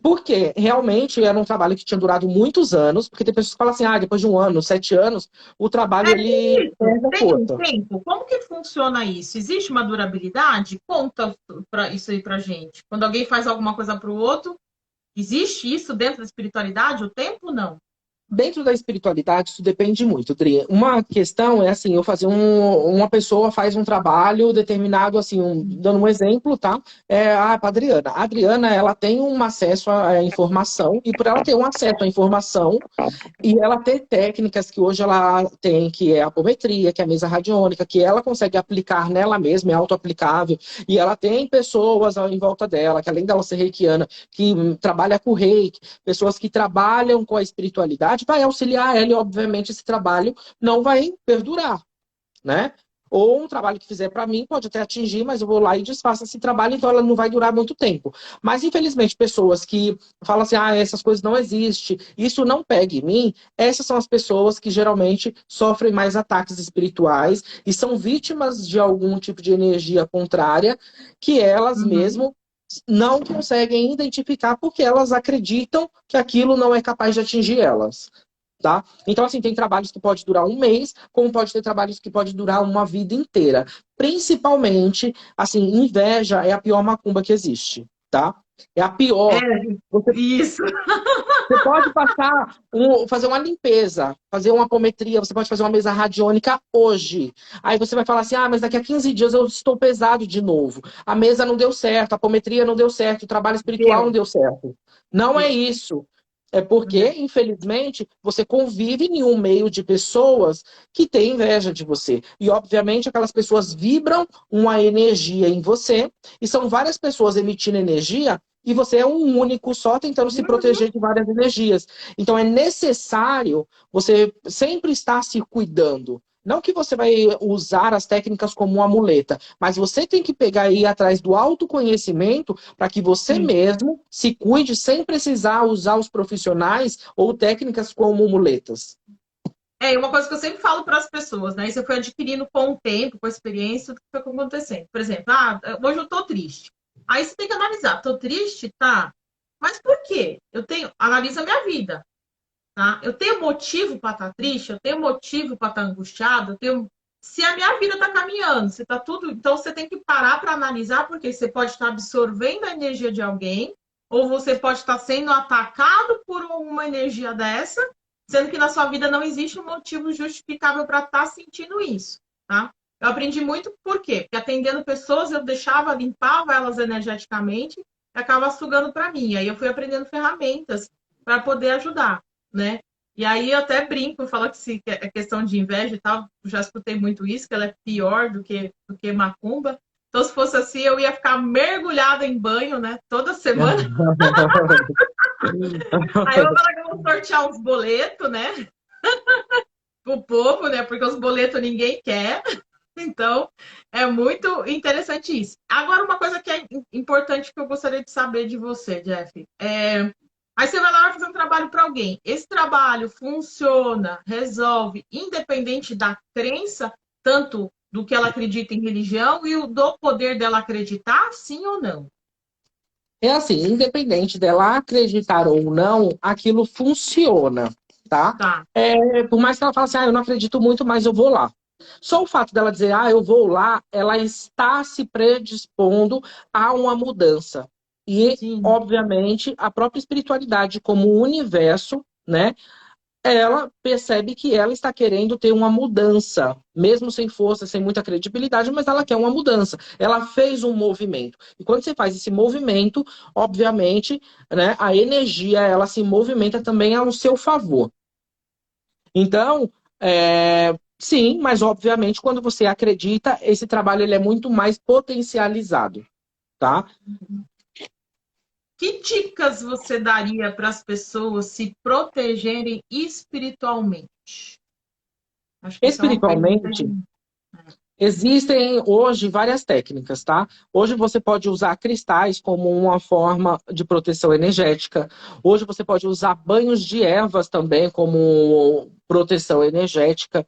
Porque realmente era um trabalho que tinha durado muitos anos, porque tem pessoas que falam assim, depois de 1 ano, 7 anos, o trabalho ele Isso, perde a tem um força. tempo? Como que funciona isso? Existe uma durabilidade? Conta para isso aí pra gente. Quando alguém faz alguma coisa para o outro, existe isso dentro da espiritualidade? O tempo não? Dentro da espiritualidade, isso depende muito, Dri. Uma questão é assim, eu fazer uma pessoa faz um trabalho determinado, assim, dando um exemplo, tá? A Adriana. A Adriana, ela tem um acesso à informação, e por ela ter um acesso à informação, e ela ter técnicas que hoje ela tem, que é a apometria, que é a mesa radiônica, que ela consegue aplicar nela mesma, é auto-aplicável, e ela tem pessoas em volta dela, que além dela ser reikiana, que trabalha com reiki, pessoas que trabalham com a espiritualidade, vai auxiliar ela e, obviamente, esse trabalho não vai perdurar, né? Ou um trabalho que fizer para mim pode até atingir, mas eu vou lá e desfaço esse trabalho, então ela não vai durar muito tempo. Mas, infelizmente, pessoas que falam assim, ah, essas coisas não existem, isso não pega em mim, essas são as pessoas que geralmente sofrem mais ataques espirituais e são vítimas de algum tipo de energia contrária que elas Uhum. mesmo não conseguem identificar porque elas acreditam que aquilo não é capaz de atingir elas. Tá? Então, assim, tem trabalhos que pode durar um mês, como pode ter trabalhos que pode durar uma vida inteira. Principalmente, assim, inveja é a pior macumba que existe, tá? É a É, pior. Você, isso. você pode passar, fazer uma limpeza, fazer uma apometria, você pode fazer uma mesa radiônica hoje. Aí você vai falar assim, ah, mas daqui a 15 dias eu estou pesado de novo. A mesa não deu certo, a apometria não deu certo, o trabalho espiritual não Deu, deu certo. Não é deu. isso. É porque, Uhum. infelizmente, você convive em um meio de pessoas que têm inveja de você. E, obviamente, aquelas pessoas vibram uma energia em você, e são várias pessoas emitindo energia, e você é um único só tentando se Uhum. proteger de várias energias. Então, é necessário você sempre estar se cuidando. Não que você vai usar as técnicas como uma muleta, mas você tem que pegar e ir atrás do autoconhecimento para que você Sim. mesmo se cuide sem precisar usar os profissionais ou técnicas como muletas. É, e uma coisa que eu sempre falo para as pessoas, né? Isso eu fui adquirindo com o tempo, com a experiência, do que foi acontecendo. Por exemplo, ah, hoje eu tô triste. Aí você tem que analisar, tô triste, tá? Mas por quê? Analisa a minha vida, tá? Eu tenho motivo para estar triste, eu tenho motivo para estar angustiado, eu tenho. Se a minha vida está caminhando, se tá tudo, então você tem que parar para analisar, porque você pode estar absorvendo a energia de alguém, ou você pode estar sendo atacado por uma energia dessa, sendo que na sua vida não existe um motivo justificável para estar sentindo isso, tá? Eu aprendi muito por quê? Porque atendendo pessoas, eu deixava, limpava elas energeticamente e acaba sugando para mim. Aí eu fui aprendendo ferramentas para poder ajudar, né? E aí eu até brinco, falo que se é questão de inveja e tal, já escutei muito isso, que ela é pior do que macumba. Então, se fosse assim, eu ia ficar mergulhada em banho, né? Toda semana. Aí eu vou falar que eu vou sortear uns boletos, né? Pro povo, né? Porque os boletos ninguém quer. Então, é muito interessante isso. Agora, uma coisa que é importante que eu gostaria de saber de você, Jeff. Aí você vai lá fazer um trabalho para alguém. Esse trabalho funciona, resolve, independente da crença, tanto do que ela acredita em religião e do poder dela acreditar, sim ou não? É assim, independente dela acreditar ou não, aquilo funciona, tá? Tá. Por mais que ela fale assim, ah, eu não acredito muito, mas eu vou lá. Só o fato dela dizer, ah, eu vou lá, ela está se predispondo a uma mudança. E, Sim. obviamente, a própria espiritualidade como universo, né? Ela percebe que ela está querendo ter uma mudança, mesmo sem força, sem muita credibilidade, mas ela quer uma mudança. Ela fez um movimento. E quando você faz esse movimento, obviamente, né, a energia ela se movimenta também ao seu favor. Então, sim, mas obviamente quando você acredita, esse trabalho ele é muito mais potencializado, tá? Que dicas você daria para as pessoas se protegerem espiritualmente? Acho que isso é uma coisa que muita Espiritualmente, gente. existem hoje várias técnicas, tá? Hoje você pode usar cristais como uma forma de proteção energética. Hoje você pode usar banhos de ervas também como proteção energética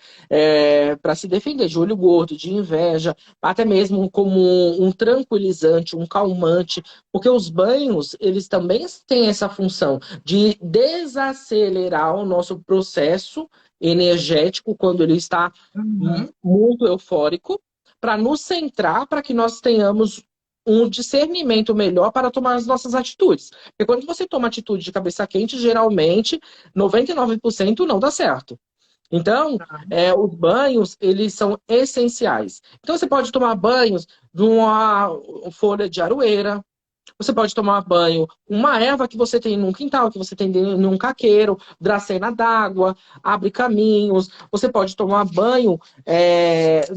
para se defender de olho gordo, de inveja, até mesmo como um tranquilizante, um calmante, porque os banhos eles também têm essa função de desacelerar o nosso processo energético quando ele está Uhum. muito eufórico, para nos centrar, para que nós tenhamos um discernimento melhor para tomar as nossas atitudes. Porque quando você toma atitude de cabeça quente, geralmente 99% não dá certo. Então, Tá. os banhos, eles são essenciais. Então, você pode tomar banhos de uma folha de aroeira, você pode tomar banho com uma erva que você tem num quintal, que você tem num caqueiro, dracena d'água, abre caminhos. Você pode tomar banho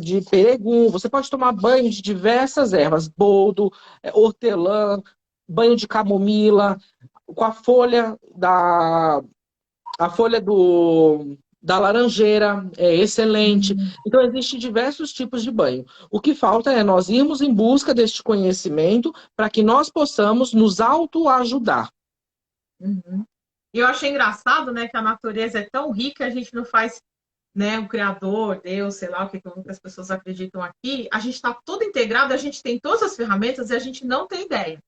de peregum, você pode tomar banho de diversas ervas, boldo, hortelã, banho de camomila, com a folha da a folha da laranjeira é excelente. Uhum. Então, existem diversos tipos de banho. O que falta é nós irmos em busca deste conhecimento para que nós possamos nos autoajudar. Uhum. E eu achei engraçado, né, que a natureza é tão rica, a gente não faz, né, o Criador, Deus, sei lá o que as pessoas acreditam aqui, a gente está tudo integrado, a gente tem todas as ferramentas e a gente não tem ideia.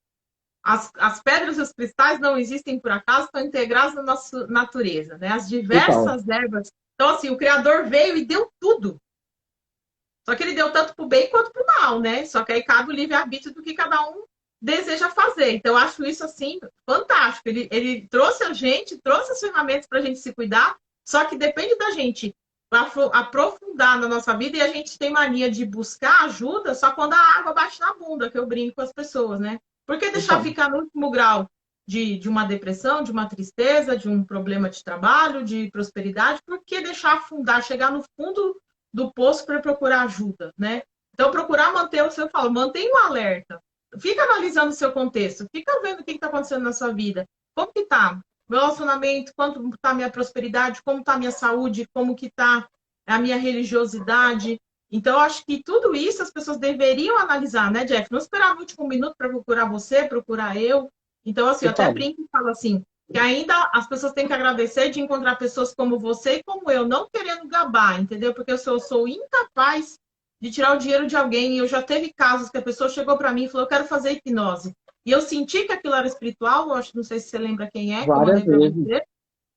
As pedras e os cristais não existem por acaso, estão integrados na nossa natureza, né? As Total. diversas ervas. Então, assim, o Criador veio e deu tudo. Só que ele deu tanto para o bem quanto para o mal, né? Só que aí cabe o livre-arbítrio do que cada um deseja fazer. Então, eu acho isso, assim, fantástico. Ele trouxe a gente, trouxe as ferramentas para a gente se cuidar, só que depende da gente aprofundar na nossa vida e a gente tem mania de buscar ajuda só quando a água bate na bunda, que eu brinco com as pessoas, né? Por que deixar Total. ficar no último grau de uma depressão, de uma tristeza, de um problema de trabalho, de prosperidade? Por que deixar afundar, chegar no fundo do poço para procurar ajuda, né? Então, procurar manter o seu, eu falo, mantenha um alerta. Fica analisando o seu contexto, fica vendo o que está acontecendo na sua vida. Como que tá meu relacionamento, quanto está a minha prosperidade, como está a minha saúde, como que está a minha religiosidade. Então, eu acho que tudo isso as pessoas deveriam analisar, né, Jeff? Não esperar no último minuto para procurar você, procurar eu. Então, assim, eu até Total. brinco e falo assim, que ainda as pessoas têm que agradecer de encontrar pessoas como você e como eu, não querendo gabar, entendeu? Porque eu sou incapaz de tirar o dinheiro de alguém. E eu já teve casos que a pessoa chegou para mim e falou: eu quero fazer hipnose. E eu senti que aquilo era espiritual, eu acho, não sei se você lembra quem é, que eu Várias mandei para vezes.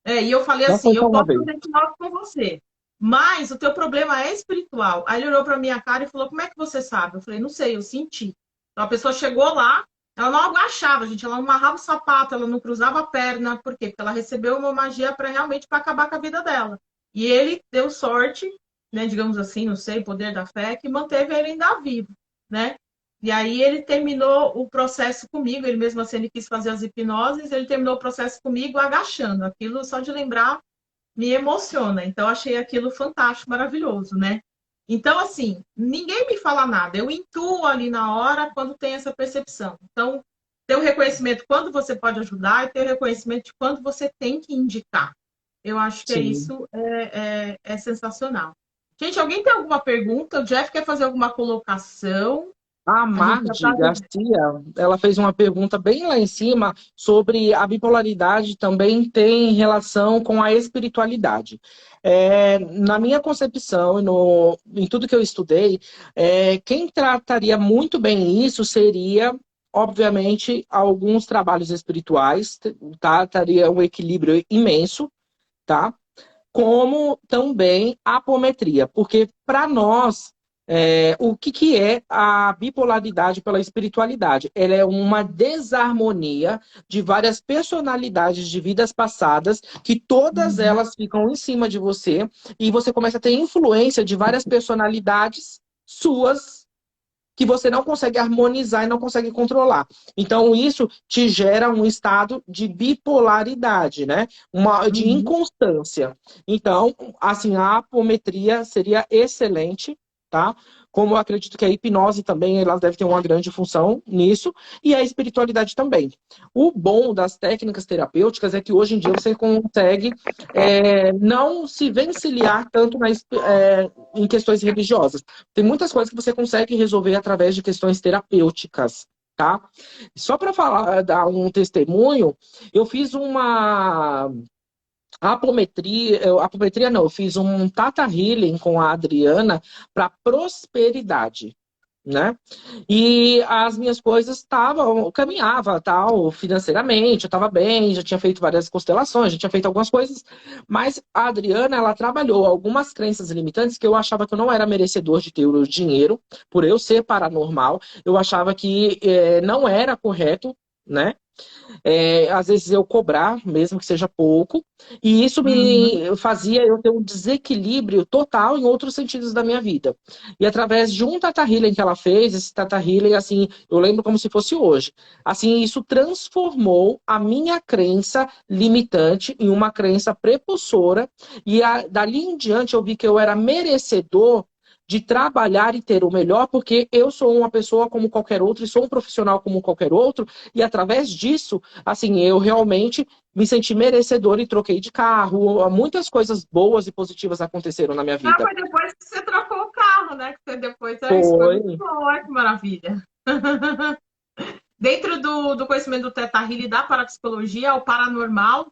você. E eu falei Não assim: foi só eu uma posso vez. fazer hipnose com você, mas o teu problema é espiritual. Aí ele olhou para minha cara e falou: como é que você sabe? Eu falei: não sei, eu senti. Então a pessoa chegou lá, ela não agachava, gente, ela não amarrava o sapato, ela não cruzava a perna. Por quê? Porque ela recebeu uma magia para realmente para acabar com a vida dela. E ele deu sorte, né, digamos assim, não sei, o poder da fé, que manteve ele ainda vivo, né? E aí ele terminou o processo comigo, ele mesmo assim ele quis fazer as hipnoses, ele terminou o processo comigo agachando. Aquilo só de lembrar me emociona. Então achei aquilo fantástico, maravilhoso, né? Então, assim, ninguém me fala nada. Eu intuo ali na hora quando tem essa percepção. Então, ter o reconhecimento quando você pode ajudar e ter o reconhecimento de quando você tem que indicar. Eu acho que é Sim. isso é sensacional. Gente, alguém tem alguma pergunta? O Jeff quer fazer alguma colocação? A A gente já Mardi está. Garcia, ela fez uma pergunta bem lá em cima sobre a bipolaridade também tem relação com a espiritualidade. Na minha concepção, em tudo que eu estudei, quem trataria muito bem isso seria, obviamente, alguns trabalhos espirituais, tá? Teria um equilíbrio imenso, tá? Como também a apometria, porque para nós, o que é a bipolaridade pela espiritualidade? Ela é uma desarmonia de várias personalidades de vidas passadas, que todas Uhum, elas ficam em cima de você, e você começa a ter influência de várias personalidades suas que você não consegue harmonizar e não consegue controlar. Então, isso te gera um estado de bipolaridade, né? De uhum. inconstância. Então, assim, a apometria seria excelente, tá? Como eu acredito que a hipnose também, ela deve ter uma grande função nisso, e a espiritualidade também. O bom das técnicas terapêuticas é que hoje em dia você consegue não se vencilhar tanto em questões religiosas. Tem muitas coisas que você consegue resolver através de questões terapêuticas, tá? Só para falar, dar um testemunho, eu fiz uma apometria não, eu fiz um Theta Healing com a Adriana para prosperidade, né? E as minhas coisas estavam, caminhava tal, financeiramente, eu estava bem, já tinha feito várias constelações, já tinha feito algumas coisas, mas a Adriana, ela trabalhou algumas crenças limitantes que eu achava que eu não era merecedor de ter o dinheiro, por eu ser paranormal, eu achava que não era correto, né? Às vezes eu cobrar, mesmo que seja pouco, e isso Uhum. me fazia eu ter um desequilíbrio total em outros sentidos da minha vida. E através de um Tata Healing que ela fez, esse Tata Healing, assim, eu lembro como se fosse hoje. Assim, isso transformou a minha crença limitante em uma crença prepulsora, e dali em diante eu vi que eu era merecedor de trabalhar e ter o melhor, porque eu sou uma pessoa como qualquer outra e sou um profissional como qualquer outro, e através disso, assim, eu realmente me senti merecedor e troquei de carro. Muitas coisas boas e positivas aconteceram na minha Ah, vida. foi depois que você trocou o carro, né? Que você depois, isso foi Foi. muito bom, olha que maravilha. Dentro do conhecimento do Teta Healing e da parapsicologia, o paranormal,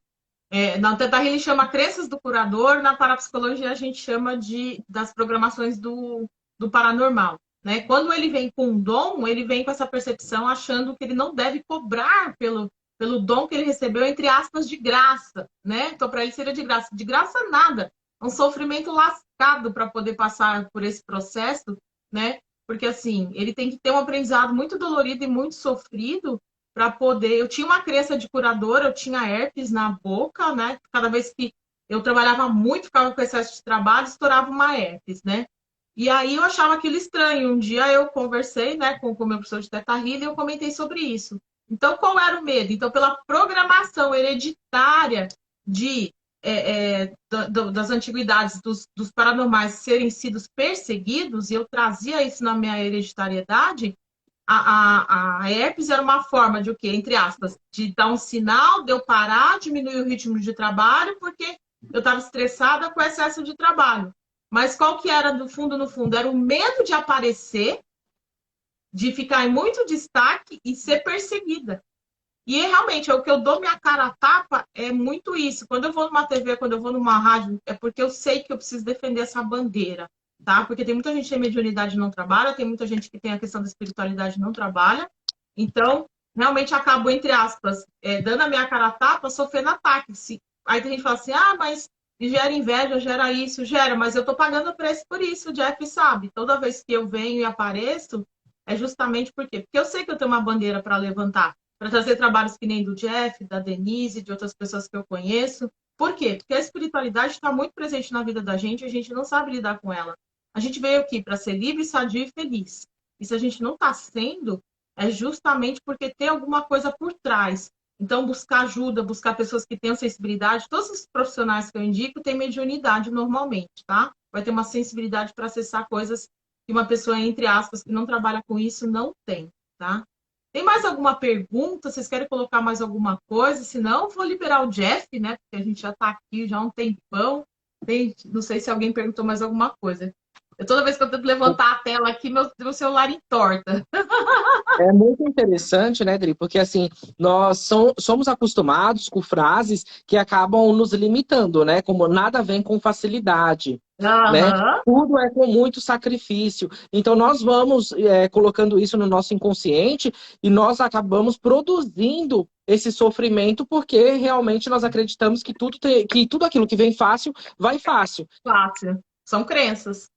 na Teta Healing chama crenças do curador, na parapsicologia a gente chama das programações do paranormal. Né? Quando ele vem com um dom, ele vem com essa percepção achando que ele não deve cobrar pelo dom que ele recebeu, entre aspas, de graça. Né? Então, para ele seria de graça. De graça, nada. É um sofrimento lascado para poder passar por esse processo, né? Porque, assim, ele tem que ter um aprendizado muito dolorido e muito sofrido para poder. Eu tinha uma crença de curadora, eu tinha herpes na boca, né? Cada vez que eu trabalhava muito, ficava com excesso de trabalho, estourava uma herpes, né? E aí eu achava aquilo estranho. Um dia eu conversei, né, com o meu professor de Teta Healing e eu comentei sobre isso. Então, qual era o medo? Então, pela programação hereditária de das antiguidades, dos paranormais serem sido perseguidos, e eu trazia isso na minha hereditariedade, a herpes era uma forma de o quê? Entre aspas, de dar um sinal, de eu parar, diminuir o ritmo de trabalho, porque eu estava estressada com excesso de trabalho. Mas qual que era, no fundo, no fundo? Era o medo de aparecer, de ficar em muito destaque e ser perseguida. E realmente, o que eu dou minha cara a tapa é muito isso. Quando eu vou numa TV, quando eu vou numa rádio, é porque eu sei que eu preciso defender essa bandeira, tá? Porque tem muita gente que tem mediunidade e não trabalha, tem muita gente que tem a questão da espiritualidade e não trabalha. Então, realmente acabo, entre aspas, dando a minha cara a tapa, sofrendo ataque. Aí tem gente que fala assim, mas gera inveja, gera isso, gera, mas eu tô pagando o preço por isso, o Jeff sabe. Toda vez que eu venho e apareço, é justamente por quê? Porque eu sei que eu tenho uma bandeira para levantar, para trazer trabalhos que nem do Jeff, da Denise, de outras pessoas que eu conheço. Por quê? Porque a espiritualidade está muito presente na vida da gente e a gente não sabe lidar com ela. A gente veio aqui para ser livre, sadio e feliz. E se a gente não está sendo, é justamente porque tem alguma coisa por trás. Então, buscar ajuda, buscar pessoas que tenham sensibilidade. Todos os profissionais que eu indico têm mediunidade normalmente, tá? Vai ter uma sensibilidade para acessar coisas que uma pessoa, entre aspas, que não trabalha com isso, não tem, tá? Tem mais alguma pergunta? Vocês querem colocar mais alguma coisa? Se não, vou liberar o Jeff, né? Porque a gente já está aqui já há um tempão. Não sei se alguém perguntou mais alguma coisa. Toda vez que eu tento levantar a tela aqui, meu celular entorta. É muito interessante, né, Dri? Porque assim, nós somos acostumados com frases que acabam nos limitando, né? Como nada vem com facilidade, né? Aham. Tudo é com muito sacrifício. Então nós vamos colocando isso no nosso inconsciente e nós acabamos produzindo esse sofrimento porque realmente nós acreditamos que que tudo aquilo que vem fácil, vai fácil. Fácil. São crenças.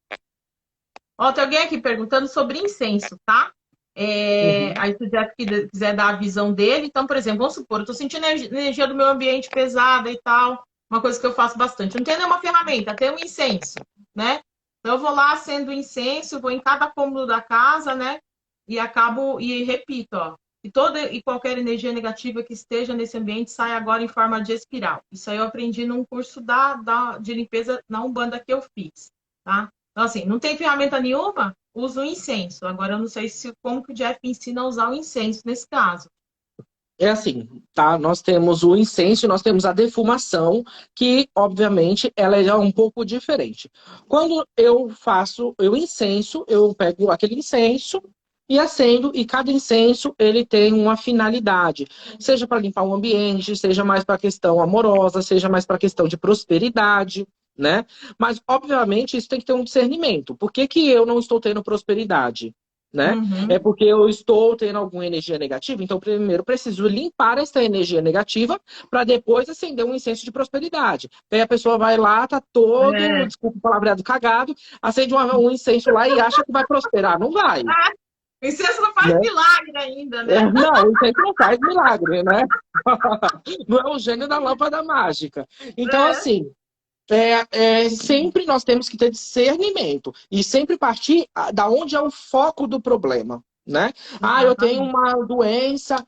Ó, tem alguém aqui perguntando sobre incenso, tá? Uhum. Aí se o Jeff quiser dar a visão dele, então, por exemplo, vamos supor, eu tô sentindo a energia do meu ambiente pesada e tal, uma coisa que eu faço bastante. Não tem nenhuma ferramenta, tem um incenso, né? Então eu vou lá, acendo o incenso, vou em cada cômodo da casa, né? E acabo, e repito, ó. E toda e qualquer energia negativa que esteja nesse ambiente sai agora em forma de espiral. Isso aí eu aprendi num curso de limpeza na Umbanda que eu fiz, tá? Então, assim, não tem ferramenta nenhuma, usa o incenso. Agora, eu não sei como que o Jeff ensina a usar o incenso nesse caso. É assim, tá? Nós temos o incenso, nós temos a defumação, que, obviamente, ela é um pouco diferente. Quando eu incenso, eu pego aquele incenso e acendo, e cada incenso, ele tem uma finalidade. Seja para limpar o ambiente, seja mais para questão amorosa, seja mais para questão de prosperidade, né? Mas, obviamente, isso tem que ter um discernimento. Por que que eu não estou tendo prosperidade? Né? É Uhum. porque eu estou tendo alguma energia negativa, então primeiro preciso limpar essa energia negativa para depois acender um incenso de prosperidade. Aí a pessoa vai lá, tá todo, É. desculpa o palavreado, cagado, acende um incenso lá e acha que vai prosperar. Não vai, Ah, o incenso não faz né? milagre ainda, né? Não, o incenso não faz milagre, né? Não é o gênio da lâmpada mágica. Então, É. assim, sempre nós temos que ter discernimento e sempre partir da onde é o foco do problema, né? Eu tenho Exatamente. uma doença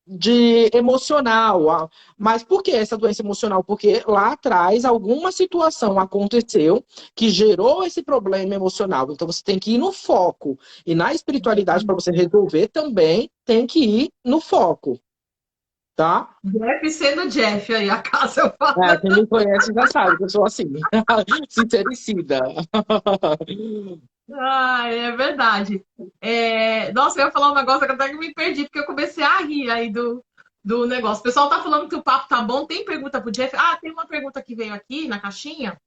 de emocional, mas por que essa doença emocional? Porque lá atrás alguma situação aconteceu que gerou esse problema emocional. Então você tem que ir no foco e na espiritualidade para Exatamente. você resolver também tem que ir no foco. tá? Jeff sendo Jeff aí, a casa eu falo. É, quem me conhece já sabe que eu sou assim, sincericida. Ah, é verdade. Nossa, eu ia falar um negócio que até que me perdi, porque eu comecei a rir aí do negócio. O pessoal tá falando que o papo tá bom. Tem pergunta pro Jeff? Ah, tem uma pergunta que veio aqui na caixinha.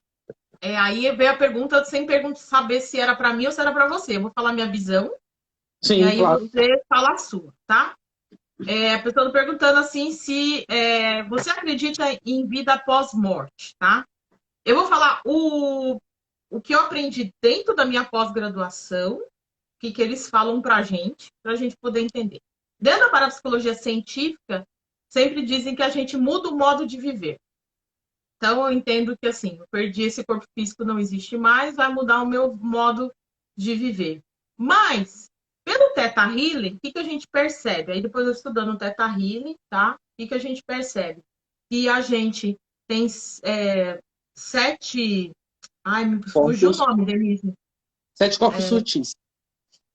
Aí veio a pergunta sem saber se era para mim ou se era para você. Eu vou falar minha visão e Sim, aí claro. você fala a sua, tá? A pessoa tá perguntando assim se você acredita em vida após morte, tá? Eu vou falar o que eu aprendi dentro da minha pós-graduação, o que eles falam para a gente poder entender. Dentro da parapsicologia científica, sempre dizem que a gente muda o modo de viver. Então, eu entendo que, assim, eu perdi esse corpo físico, não existe mais, vai mudar o meu modo de viver. Mas, pelo Theta Healing, o que a gente percebe? Aí, depois eu estudando o Theta Healing, tá? O que a gente percebe? Que a gente tem 7... Ai, me fugiu o Corpos, nome, Denise. 7 corpos sutis.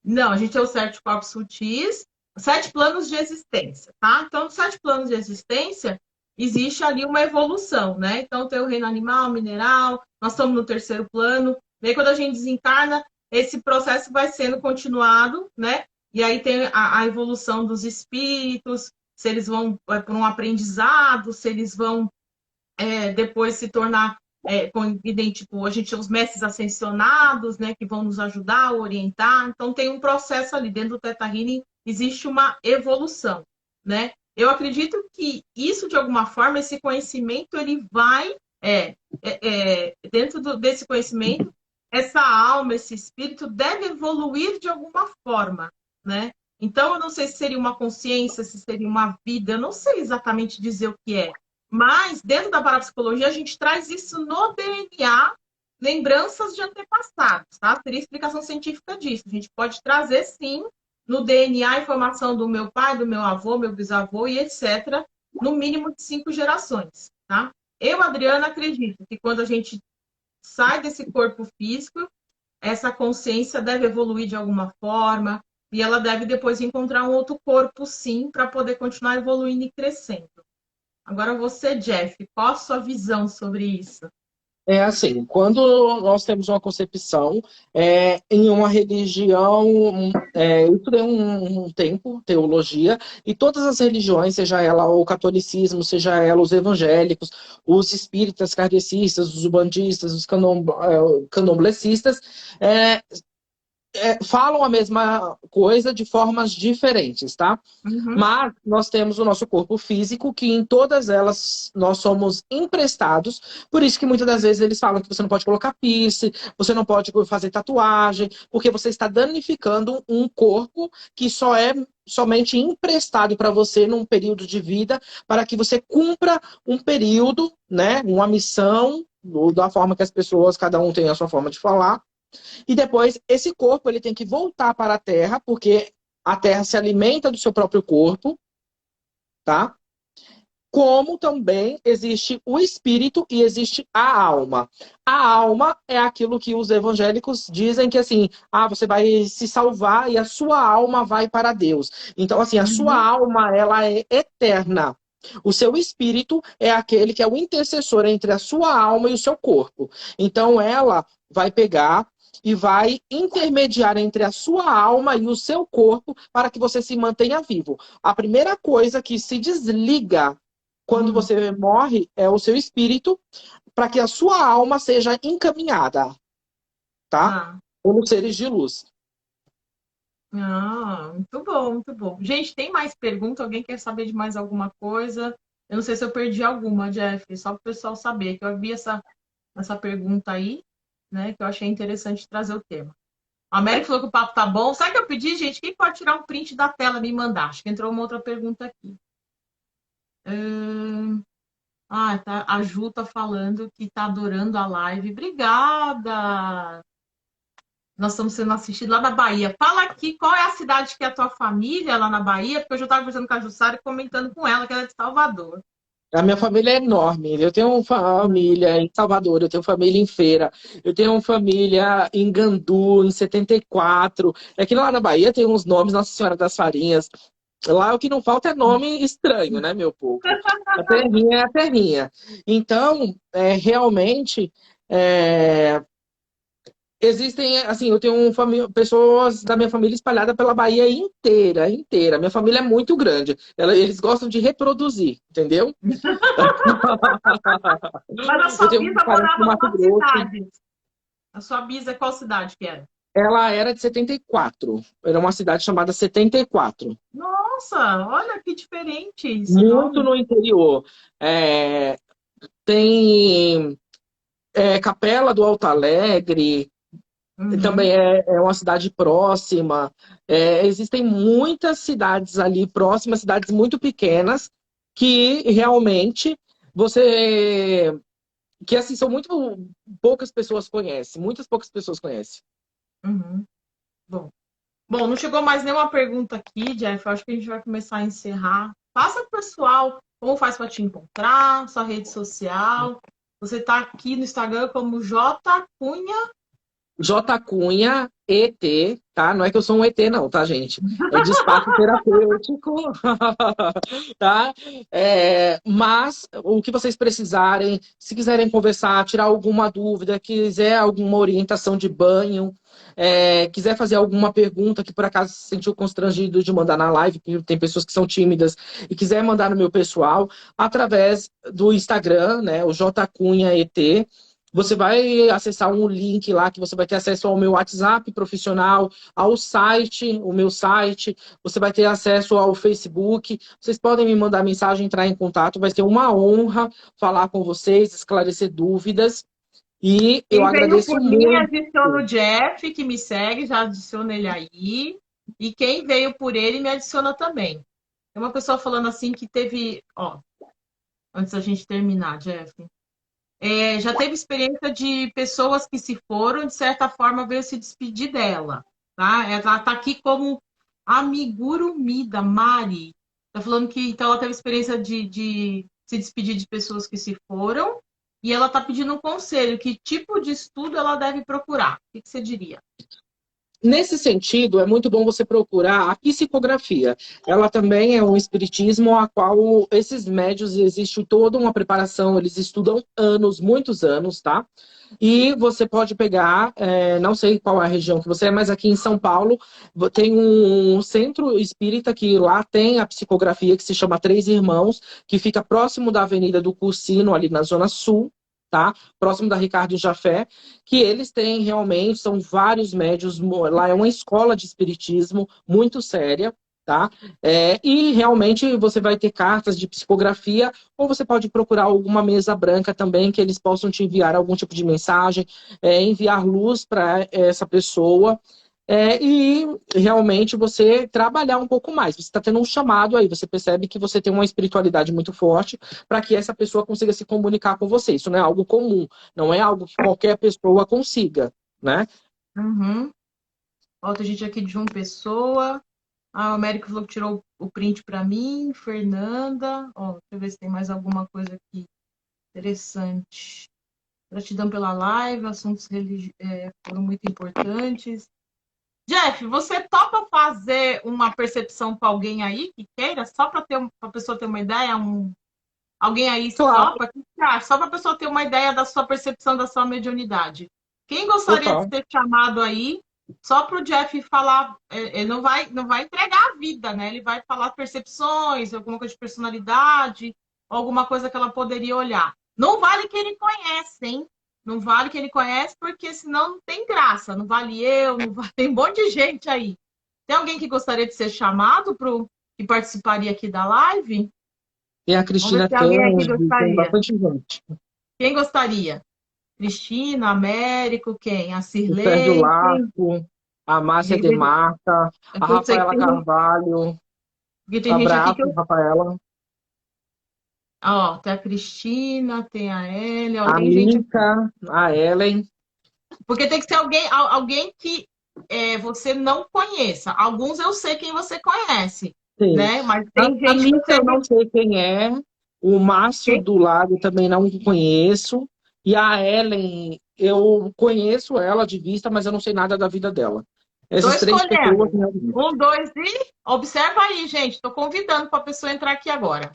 Não, a gente tem os 7 corpos sutis, 7 planos de existência, tá? Então, nos 7 planos de existência, existe ali uma evolução, né? Então, tem o reino animal, mineral, nós estamos no terceiro plano. E aí, quando a gente desencarna, esse processo vai sendo continuado, né? E aí tem a evolução dos espíritos, se eles vão por um aprendizado, se eles vão depois se tornar tipo, a gente tem os mestres ascensionados, né, que vão nos ajudar, orientar. Então tem um processo ali dentro do Theta Healing, existe uma evolução, né? Eu acredito que isso de alguma forma, esse conhecimento ele vai dentro desse conhecimento, essa alma, esse espírito deve evoluir de alguma forma, né? Então eu não sei se seria uma consciência, se seria uma vida, eu não sei exatamente dizer o que é. Mas, dentro da parapsicologia, a gente traz isso no DNA, lembranças de antepassados, tá? Teria explicação científica disso. A gente pode trazer, sim, no DNA a informação do meu pai, do meu avô, meu bisavô e etc., no mínimo de 5 gerações, tá? Eu, Adriana, acredito que quando a gente sai desse corpo físico, essa consciência deve evoluir de alguma forma e ela deve depois encontrar um outro corpo, sim, para poder continuar evoluindo e crescendo. Agora você, Jeff, qual a sua visão sobre isso? É assim, quando nós temos uma concepção em uma religião, eu estudei um tempo, teologia, e todas as religiões, seja ela o catolicismo, seja ela os evangélicos, os espíritas kardecistas, os ubandistas, os candomblecistas, é, falam a mesma coisa de formas diferentes, tá? Uhum. Mas nós temos o nosso corpo físico, que em todas elas nós somos emprestados, por isso que muitas das vezes eles falam que você não pode colocar piercing, você não pode fazer tatuagem, porque você está danificando um corpo que só é somente emprestado para você num período de vida, para que você cumpra um período, né, uma missão, da forma que as pessoas, cada um tem a sua forma de falar, e depois, esse corpo ele tem que voltar para a Terra, porque a Terra se alimenta do seu próprio corpo, tá? Como também existe o espírito e existe a alma. A alma é aquilo que os evangélicos dizem que assim, você vai se salvar e a sua alma vai para Deus. Então, assim, a sua Uhum. alma, ela é eterna. O seu espírito é aquele que é o intercessor entre a sua alma e o seu corpo. Então, ela vai pegar e vai intermediar entre a sua alma e o seu corpo para que você se mantenha vivo. A primeira coisa que se desliga quando Hum. você morre é o seu espírito para que a sua alma seja encaminhada, tá? Ah. Como seres de luz. Muito bom, muito bom. Gente, tem mais pergunta? Alguém quer saber de mais alguma coisa? Eu não sei se eu perdi alguma, Jeff, só para o pessoal saber que eu vi essa pergunta aí, né? Que eu achei interessante trazer o tema. A América falou que o papo tá bom. Sabe o que eu pedi, gente? Quem pode tirar um print da tela e me mandar? Acho que entrou uma outra pergunta aqui. Tá. A Ju tá falando que tá adorando a live. Obrigada! Nós estamos sendo assistidos lá na Bahia. Fala aqui qual é a cidade que é a tua família lá na Bahia, porque eu já estava conversando com a Jussara e comentando com ela que ela é de Salvador. A minha família é enorme. Eu tenho família em Salvador, eu tenho família em Feira, eu tenho família em Gandu, em 74. Aqui lá na Bahia tem uns nomes, Nossa Senhora das Farinhas. Lá o que não falta é nome estranho, né, meu povo? A terrinha é a terrinha. Então, realmente, é, existem, assim, eu tenho pessoas da minha família espalhada pela Bahia inteira, inteira. Minha família é muito grande. Eles gostam de reproduzir, entendeu? Mas a Eu sua tenho um bisa parente no morava Mato qual Grosso. cidade? A sua bisa qual cidade que era? Ela era de 74. Era uma cidade chamada 74. Nossa, olha que diferente esse Muito nome. no interior. É, tem Capela do Alto Alegre, também Uhum, é uma cidade próxima. Existem muitas cidades ali próximas, cidades muito pequenas, que realmente você. Que assim, são muito poucas pessoas conhecem, muitas poucas pessoas conhecem. uhum. Bom. Bom, não chegou mais nenhuma pergunta aqui, Jeff. Eu acho que a gente vai começar a encerrar. Passa pro pessoal como faz para te encontrar, sua rede social. Você está aqui no Instagram como J Cunha. J Cunha ET, tá? Não é que eu sou um ET, não, tá, gente? É de espaço terapêutico, tá? Mas o que vocês precisarem, se quiserem conversar, tirar alguma dúvida, quiser alguma orientação de banho, quiser fazer alguma pergunta que por acaso se sentiu constrangido de mandar na live, porque tem pessoas que são tímidas, e quiser mandar no meu pessoal, através do Instagram, né? O J Cunha ET. Você vai acessar um link lá que você vai ter acesso ao meu WhatsApp profissional, ao site, o meu site. Você vai ter acesso ao Facebook. Vocês podem me mandar mensagem, entrar em contato. Vai ser uma honra falar com vocês, esclarecer dúvidas. E eu Quem veio agradeço por mim, muito. adiciona o Jeff, que me segue, já adiciona ele aí. E quem veio por ele, me adiciona também. Tem uma pessoa falando assim que teve. Ó, antes da gente terminar, Jeff. Já teve experiência de pessoas que se foram, de certa forma, veio se despedir dela. Tá? Ela está aqui como amigurumida, Mari. Está falando que então ela teve experiência de se despedir de pessoas que se foram e ela está pedindo um conselho. Que tipo de estudo ela deve procurar? O que você diria? Nesse sentido, é muito bom você procurar a psicografia. Ela também é um espiritismo a qual esses médios existe toda uma preparação, eles estudam anos, muitos anos, tá? E você pode pegar, não sei qual é a região que você é, mas aqui em São Paulo tem um centro espírita que lá tem a psicografia que se chama Três Irmãos, que fica próximo da Avenida do Cursino, ali na Zona Sul, tá? Próximo da Ricardo Jafé, que eles têm realmente, são vários médios, lá é uma escola de espiritismo muito séria, tá? E realmente você vai ter cartas de psicografia, ou você pode procurar alguma mesa branca também, que eles possam te enviar algum tipo de mensagem, enviar luz para essa pessoa. E realmente você trabalhar um pouco mais. Você está tendo um chamado aí, você percebe que você tem uma espiritualidade muito forte para que essa pessoa consiga se comunicar com você. Isso não é algo comum, não é algo que qualquer pessoa consiga, né? Uhum. Outra gente aqui de João Pessoa. A América falou que tirou o print para mim. Fernanda. Ó, deixa eu ver se tem mais alguma coisa aqui interessante. Gratidão pela live, assuntos foram muito importantes. Jeff, você topa fazer uma percepção para alguém aí que queira, só para a pessoa ter uma ideia? Alguém aí Claro, topa? O que você acha? Só para a pessoa ter uma ideia da sua percepção, da sua mediunidade. Quem gostaria de total. ser chamado aí, só para o Jeff falar, ele não vai entregar a vida, né? Ele vai falar percepções, alguma coisa de personalidade, alguma coisa que ela poderia olhar. Não vale que ele conhece, hein? Não vale que ele conhece, porque senão não tem graça. Não vale eu, não vale... tem um monte de gente aí. Tem alguém que gostaria de ser chamado que participaria aqui da live? E a Vamos ver se Cristina tem alguém aqui que tem gostaria. bastante gente. Quem gostaria? Cristina, Américo, quem? A O Sérgio Cirlei, quem? Larco, a Márcia Porque Demarca, a eu sei que Rafaela Carvalho. tem gente aqui que Abraço, eu. Rafaela. Ó, tem a Cristina, tem a Elia, ó, A tem gente aqui. Mica, a Ellen. Porque tem que ser alguém que você não conheça. Alguns eu sei quem você conhece, Sim. né? Mas A, tem a gente que eu Mica sei eu não sei quem é. O Márcio quem. do Lago também não conheço. E a Ellen, eu conheço ela de vista, mas eu não sei nada da vida dela. Tô Essas três pessoas, escolhendo. né? 1, 2 e... Observa aí, gente. Tô convidando para a pessoa entrar aqui agora.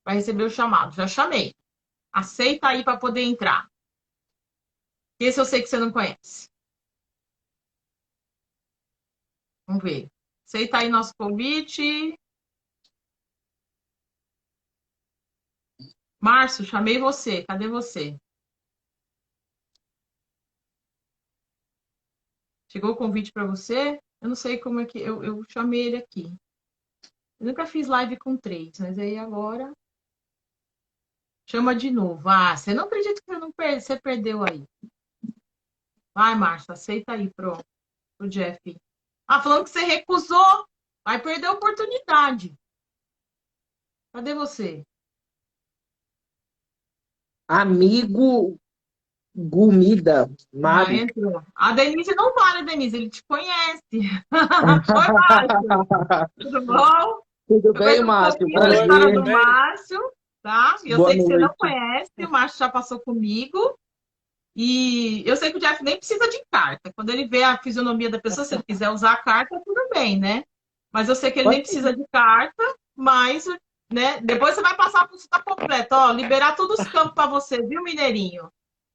Vai receber o chamado. Já chamei. Aceita aí para poder entrar. Esse eu sei que você não conhece. Vamos ver. Aceita aí nosso convite. Márcio, chamei você. Cadê você? Chegou o convite para você? Eu não sei como é que... Eu chamei ele aqui. Eu nunca fiz live com 3, mas aí agora... Chama de novo. Ah, você não acredita que você perdeu aí. Vai, Márcio, aceita aí pro Jeff. Ah, falando que você recusou. Vai perder a oportunidade. Cadê você? Amigo Gumida, Ah, Mari. entrou. A Denise não vale, Denise. Ele te conhece. Oi, Márcio. Tudo bom? Tudo Eu bem, conheço um Márcio? pouquinho da Oi, história tudo Prazer. do bem? Márcio, tá? E eu Boa sei que você não noite. conhece. O Márcio já passou comigo. E eu sei que o Jeff nem precisa de carta. Quando ele vê a fisionomia da pessoa, se ele quiser usar a carta, tudo bem, né? Mas eu sei que ele nem precisa de carta, mas, né? Depois você vai passar a consulta completa, ó, liberar todos os campos para você, viu, Mineirinho?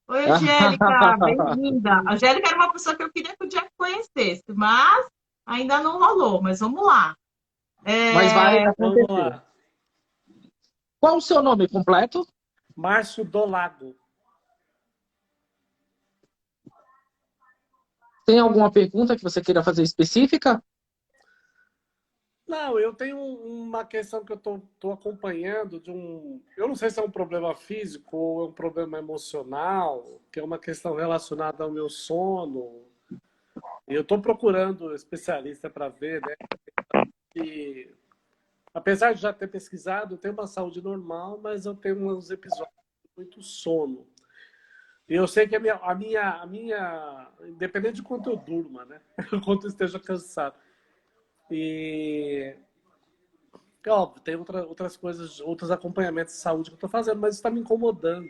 Oi, Angélica, bem-vinda. A Angélica era uma pessoa que eu queria que o Jeff conhecesse, mas ainda não rolou. Mas vamos lá. Mas vai Vamos acontecer. lá. Qual o seu nome completo? Márcio do Lago. Tem alguma pergunta que você queira fazer específica? Não, eu tenho uma questão que eu tô acompanhando de um... Eu não sei se é um problema físico ou é um problema emocional, que é uma questão relacionada ao meu sono. E eu estou procurando especialista para ver, né? Que, apesar de já ter pesquisado, eu tenho uma saúde normal, mas eu tenho uns episódios de muito sono. E eu sei que independente de quanto eu durma, né? Quanto eu esteja cansado. E, óbvio, tem outras coisas, outros acompanhamentos de saúde que eu estou fazendo, mas isso está me incomodando.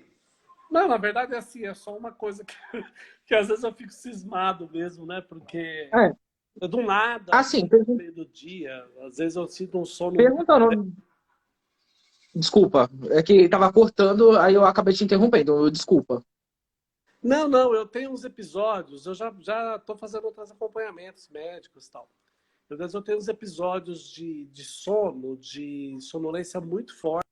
Não, na verdade é assim, é só uma coisa que às vezes eu fico cismado mesmo, né? Porque É, do nada, assim, no meio do dia, às vezes eu sinto um sono muito... perguntando. Desculpa, é que estava cortando, aí eu acabei te interrompendo. Desculpa. Não, não, eu tenho uns episódios, eu já estou fazendo outros acompanhamentos médicos e tal. Às vezes eu tenho uns episódios de sono, de sonolência muito forte.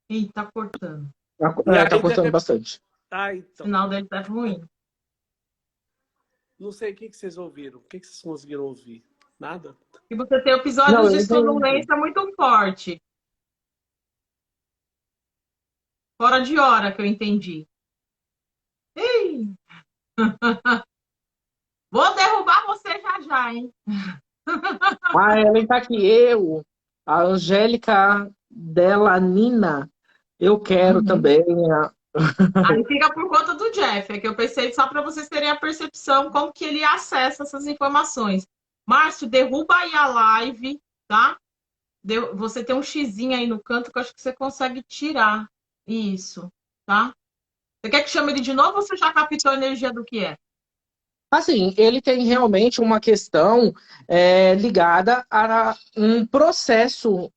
Ih, tá cortando. E Tá aí, cortando bastante. ah, O então, sinal dele tá ruim. não sei o que vocês ouviram. O que vocês conseguiram ouvir? Nada? E você tem Não, episódios eu de entendi. sonolência muito forte. Fora de hora, que eu entendi. Ih, vou derrubar você já já, hein? A Ellen tá aqui. A Angélica Delanina, eu quero Uhum. também. Aí fica por conta do Jeff, é que eu pensei só para vocês terem a percepção como que ele acessa essas informações. Márcio, derruba aí a live, tá? Você tem um xizinho aí no canto que eu acho que você consegue tirar. Isso, tá? Você quer que chame ele de novo ou você já captou a energia do que é? Assim, ele tem realmente uma questão ligada a um processo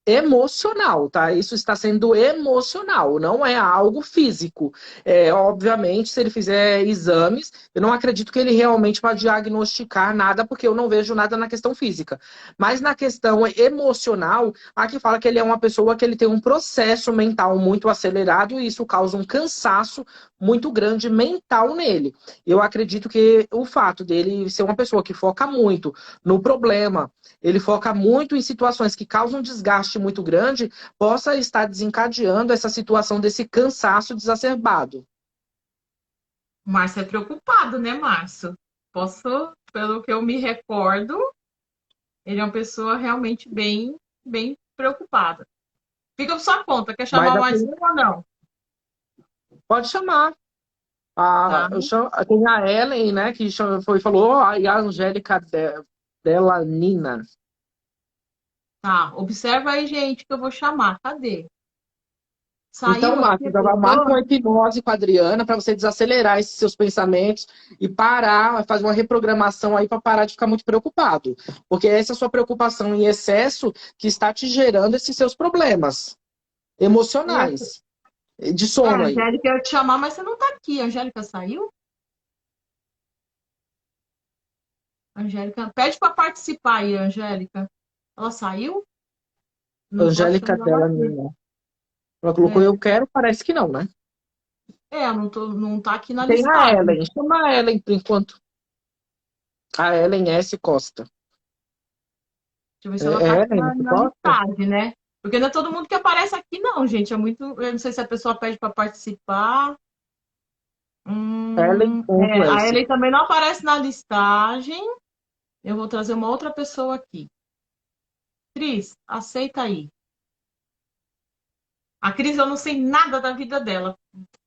emocional, tá? Isso está sendo emocional, não é algo físico. Obviamente, se ele fizer exames, eu não acredito que ele realmente vai diagnosticar nada, porque eu não vejo nada na questão física. Mas na questão emocional, aqui fala que ele é uma pessoa que ele tem um processo mental muito acelerado e isso causa um cansaço muito grande mental nele. Eu acredito que o fato dele ser uma pessoa que foca muito no problema, ele foca muito em situações que causam um desgaste muito grande, possa estar desencadeando essa situação desse cansaço exacerbado. O Márcio é preocupado, né, Márcio? Pelo que eu me recordo, ele é uma pessoa realmente bem preocupada. Fica por sua conta, quer Mas chamar mais assim, um ou não? pode chamar. Tá, Tem a Ellen, né, que falou, e a Angélica Delanina. tá. Observa aí, gente, que eu vou chamar. Cadê? Então, Saiu aqui, Márcia, marca uma hipnose com a Adriana para você desacelerar esses seus pensamentos e parar, fazer uma reprogramação aí para parar de ficar muito preocupado. Porque essa é a sua preocupação em excesso que está te gerando esses seus problemas emocionais, de a sono aí. Angélica ia te chamar, mas você não tá aqui. A Angélica saiu? Angélica, pede para participar aí, Angélica. Ela saiu? Não tô Angélica achando ela dela, aqui. minha. Ela colocou eu quero, parece que não, né? Não tá aqui na Tem a listagem. Ellen, chama a Ellen por enquanto. A Ellen S. Costa. Deixa eu ver se ela tá aqui Ellen na, S. na Costa? listagem, né? Porque não é todo mundo que aparece aqui, não, gente. É muito. Eu não sei se a pessoa pede para participar. A Ellen.S. Ellen também não aparece na listagem. Eu vou trazer uma outra pessoa aqui. Cris, aceita aí. A Cris, eu não sei nada da vida dela.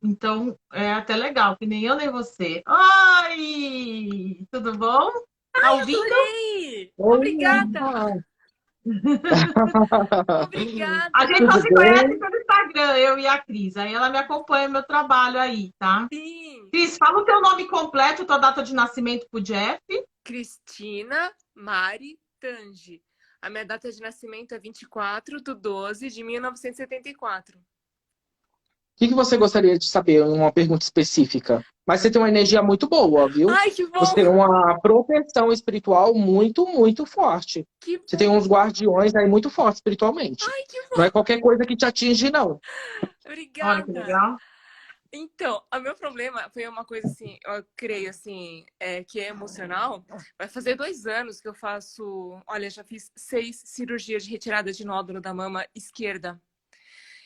Então, é até legal, que nem eu nem você. Oi! Tudo bom? Tá ouvindo? Adorei! Oi, Obrigada! A gente Obrigada! só tudo se conhece bem? pelo Instagram, eu e a Cris. Aí ela me acompanha no meu trabalho aí, tá? Sim! Cris, fala o teu nome completo, tua data de nascimento pro Jeff. Cristina Mari Tange. A minha data de nascimento é 24/12/1974. O que você gostaria de saber? Uma pergunta específica. Mas você tem uma energia muito boa, viu? Ai, que Você bom! tem uma proteção espiritual muito, muito forte. Que Você tem bom! uns guardiões aí muito fortes espiritualmente. Ai, que Não bom! é qualquer coisa que te atinge, não. Olha que Obrigada! legal. Então, o meu problema foi uma coisa assim, eu creio assim, que é emocional. Vai fazer 2 anos que eu faço. Olha, já fiz 6 cirurgias de retirada de nódulo da mama esquerda.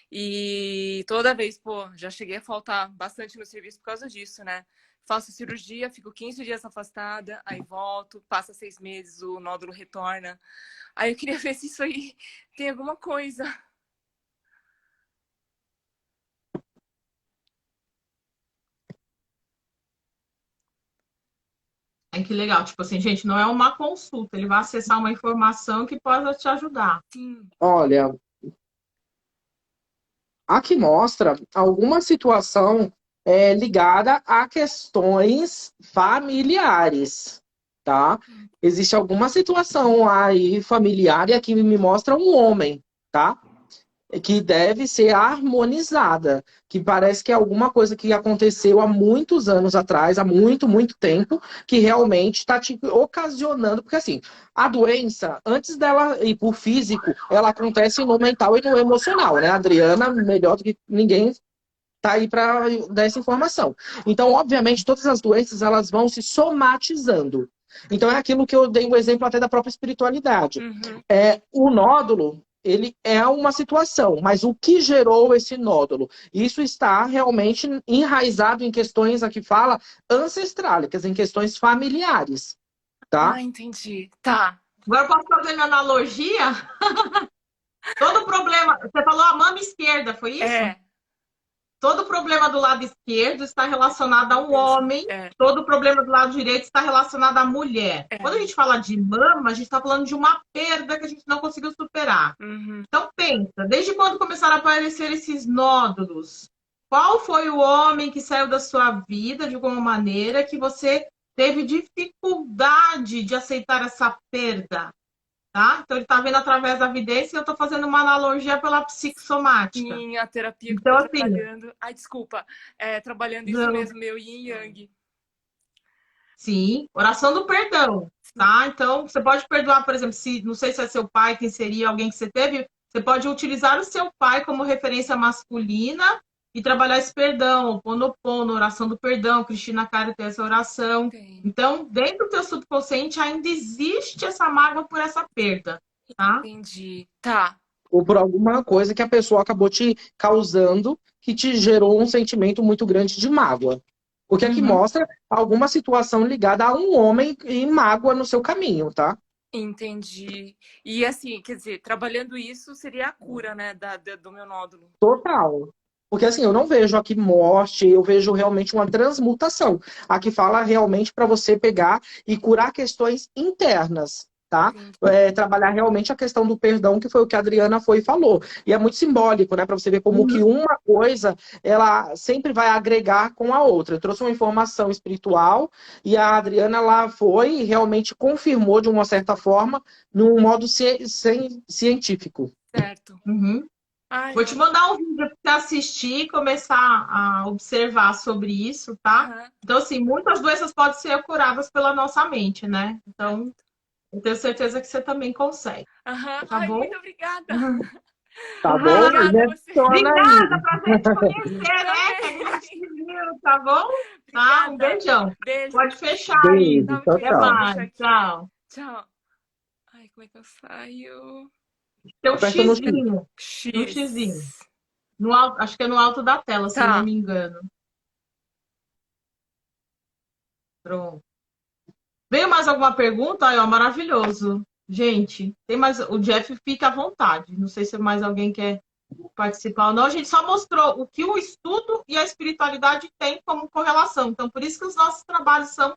E toda vez, pô, já cheguei a faltar bastante no serviço por causa disso, né? Faço cirurgia, fico 15 dias afastada, aí volto, passa 6 meses, o nódulo retorna. Aí eu queria ver se isso aí tem alguma coisa. É que legal. Tipo assim, gente, não é uma consulta. Ele vai acessar uma informação que possa te ajudar. Sim. Olha, aqui mostra alguma situação ligada a questões familiares, tá? Existe alguma situação aí familiar e aqui me mostra um homem, tá? Que deve ser harmonizada, que parece que é alguma coisa que aconteceu há muitos anos atrás, há muito, muito tempo, que realmente está te ocasionando, porque assim, a doença, antes dela ir por físico, ela acontece no mental e no emocional, né? A Adriana, melhor do que ninguém, tá aí para dar essa informação. Então, obviamente, todas as doenças, elas vão se somatizando. Então, é aquilo que eu dei um exemplo até da própria espiritualidade. Uhum. O nódulo, ele é uma situação, mas o que gerou esse nódulo? Isso está realmente enraizado em questões, aqui fala, ancestrálicas, em questões familiares, tá? Ah, entendi. Tá. Agora eu posso fazer minha analogia? Todo problema. Você falou a mama esquerda, foi isso? É. Todo problema do lado esquerdo está relacionado a um homem, É. todo problema do lado direito está relacionado à mulher. É. Quando a gente fala de mama, a gente está falando de uma perda que a gente não conseguiu superar. Uhum. Então pensa, desde quando começaram a aparecer esses nódulos? Qual foi o homem que saiu da sua vida de alguma maneira que você teve dificuldade de aceitar essa perda? Tá? Então ele está vendo através da evidência e eu estou fazendo uma analogia pela psicossomática. Sim, a terapia que Então, eu tô assim, trabalhando. Ai, desculpa. Trabalhando isso não. mesmo, meu yin e yang. Sim, oração do perdão, tá? Então, você pode perdoar, por exemplo, se não sei se é seu pai, quem seria alguém que você teve, você pode utilizar o seu pai como referência masculina e trabalhar esse perdão, o Ponopono, oração do perdão, Cristina Caro tem essa oração. Tem. Então, dentro do teu subconsciente ainda existe essa mágoa por essa perda, tá? Entendi. Tá. Ou por alguma coisa que a pessoa acabou te causando, que te gerou um sentimento muito grande de mágoa. Porque aqui mostra alguma situação ligada a um homem e mágoa no seu caminho, tá? Entendi. E assim, quer dizer, trabalhando isso seria a cura, né, do meu nódulo. Total. Porque assim, eu não vejo aqui morte, eu vejo realmente uma transmutação. Aqui fala realmente para você pegar e curar questões internas, tá? Trabalhar realmente a questão do perdão, que foi o que a Adriana foi e falou. E é muito simbólico, né? Para você ver como que uma coisa, ela sempre vai agregar com a outra. Eu trouxe uma informação espiritual e a Adriana, lá foi e realmente confirmou de uma certa forma, num modo científico. Certo. Uhum. Ai, Vou te mandar um vídeo para você assistir e começar a observar sobre isso, tá? aham, Então, assim, muitas doenças podem ser curadas pela nossa mente, né? Então, eu tenho certeza que você também consegue, aham. tá Ai, bom? muito obrigada. Tá bom? Obrigada a você. Obrigada, prazer te conhecer, né? Que a Também. gente se viu, tá bom? Tá? Um Obrigada. beijão. Beijo. Pode fechar aí. Beijo, Tá, tchau, ok, Até vou tchau. mais. fechar aqui. Tchau. Tchau. Ai, como é que eu saio? Tem um Aperta no X. xizinho. No X. xizinho. No alto, acho que é no alto da tela, se eu não Tá. me engano. Pronto. Veio mais alguma pergunta? Aí, ó, maravilhoso. Gente, tem mais. O Jeff fica à vontade. Não sei se mais alguém quer participar ou não. A gente só mostrou o que o estudo e a espiritualidade têm como correlação. Então, por isso que os nossos trabalhos são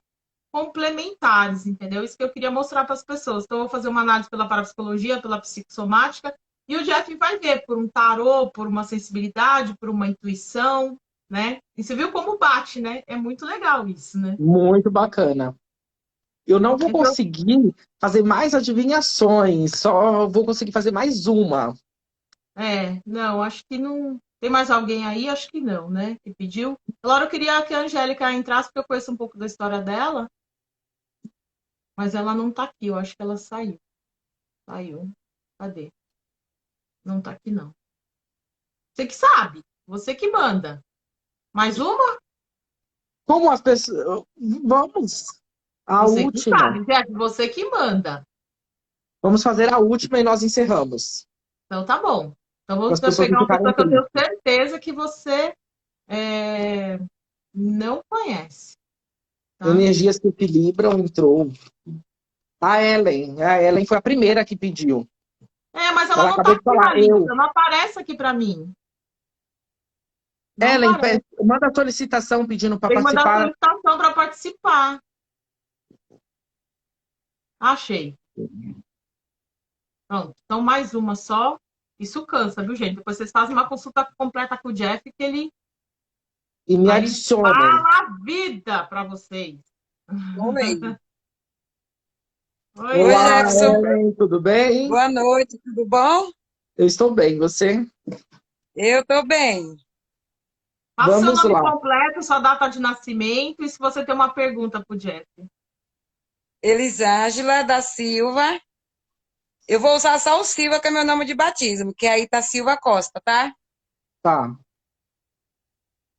complementares, entendeu? Isso que eu queria mostrar para as pessoas. Então, eu vou fazer uma análise pela parapsicologia, pela psicossomática, e o Jeff vai ver por um tarô, por uma sensibilidade, por uma intuição, né? E você viu como bate, né? É muito legal isso, né? Muito bacana. Eu não vou Então, conseguir fazer mais adivinhações, só vou conseguir fazer mais uma. não, acho que não. Tem mais alguém aí? Acho que não, né? Que pediu. Agora eu queria que a Angélica entrasse, porque eu conheço um pouco da história dela, mas ela não tá aqui, eu acho que ela saiu. Saiu. Cadê? Não tá aqui, não. Você que sabe, você que manda. Mais uma? Como as pessoas. Vamos. A Você que última. sabe, Jeff, você que manda. Vamos fazer a última e nós encerramos. Então tá bom. Então Para vamos as pessoas não pegar uma ficarem pessoa que eu tenho tristes. certeza que você não conhece, tá? Energias que equilibram entrou. A Ellen foi a primeira que pediu. Mas ela Ela não tá acabou de aqui na falar, lista, não aparece aqui para mim. Não Ellen, aparece. manda a solicitação pedindo para Tem que mandar participar. solicitação para participar. Achei. Pronto. Então, mais uma só. Isso cansa, viu, gente? Depois vocês fazem uma consulta completa com o Jeff, que ele E me aí adicionem. fala a vida para vocês. Oi. Oi, Oi, Olá, Jefferson. Ellen, tudo bem? Boa noite, tudo bom? Eu estou bem, você? Eu tô bem. passa o seu Vamos nome lá. completo, sua data de nascimento e se você tem uma pergunta para o Jeff. Elisângela da Silva. Eu vou usar só o Silva, que é meu nome de batismo, que aí tá Silva Costa, tá? Tá.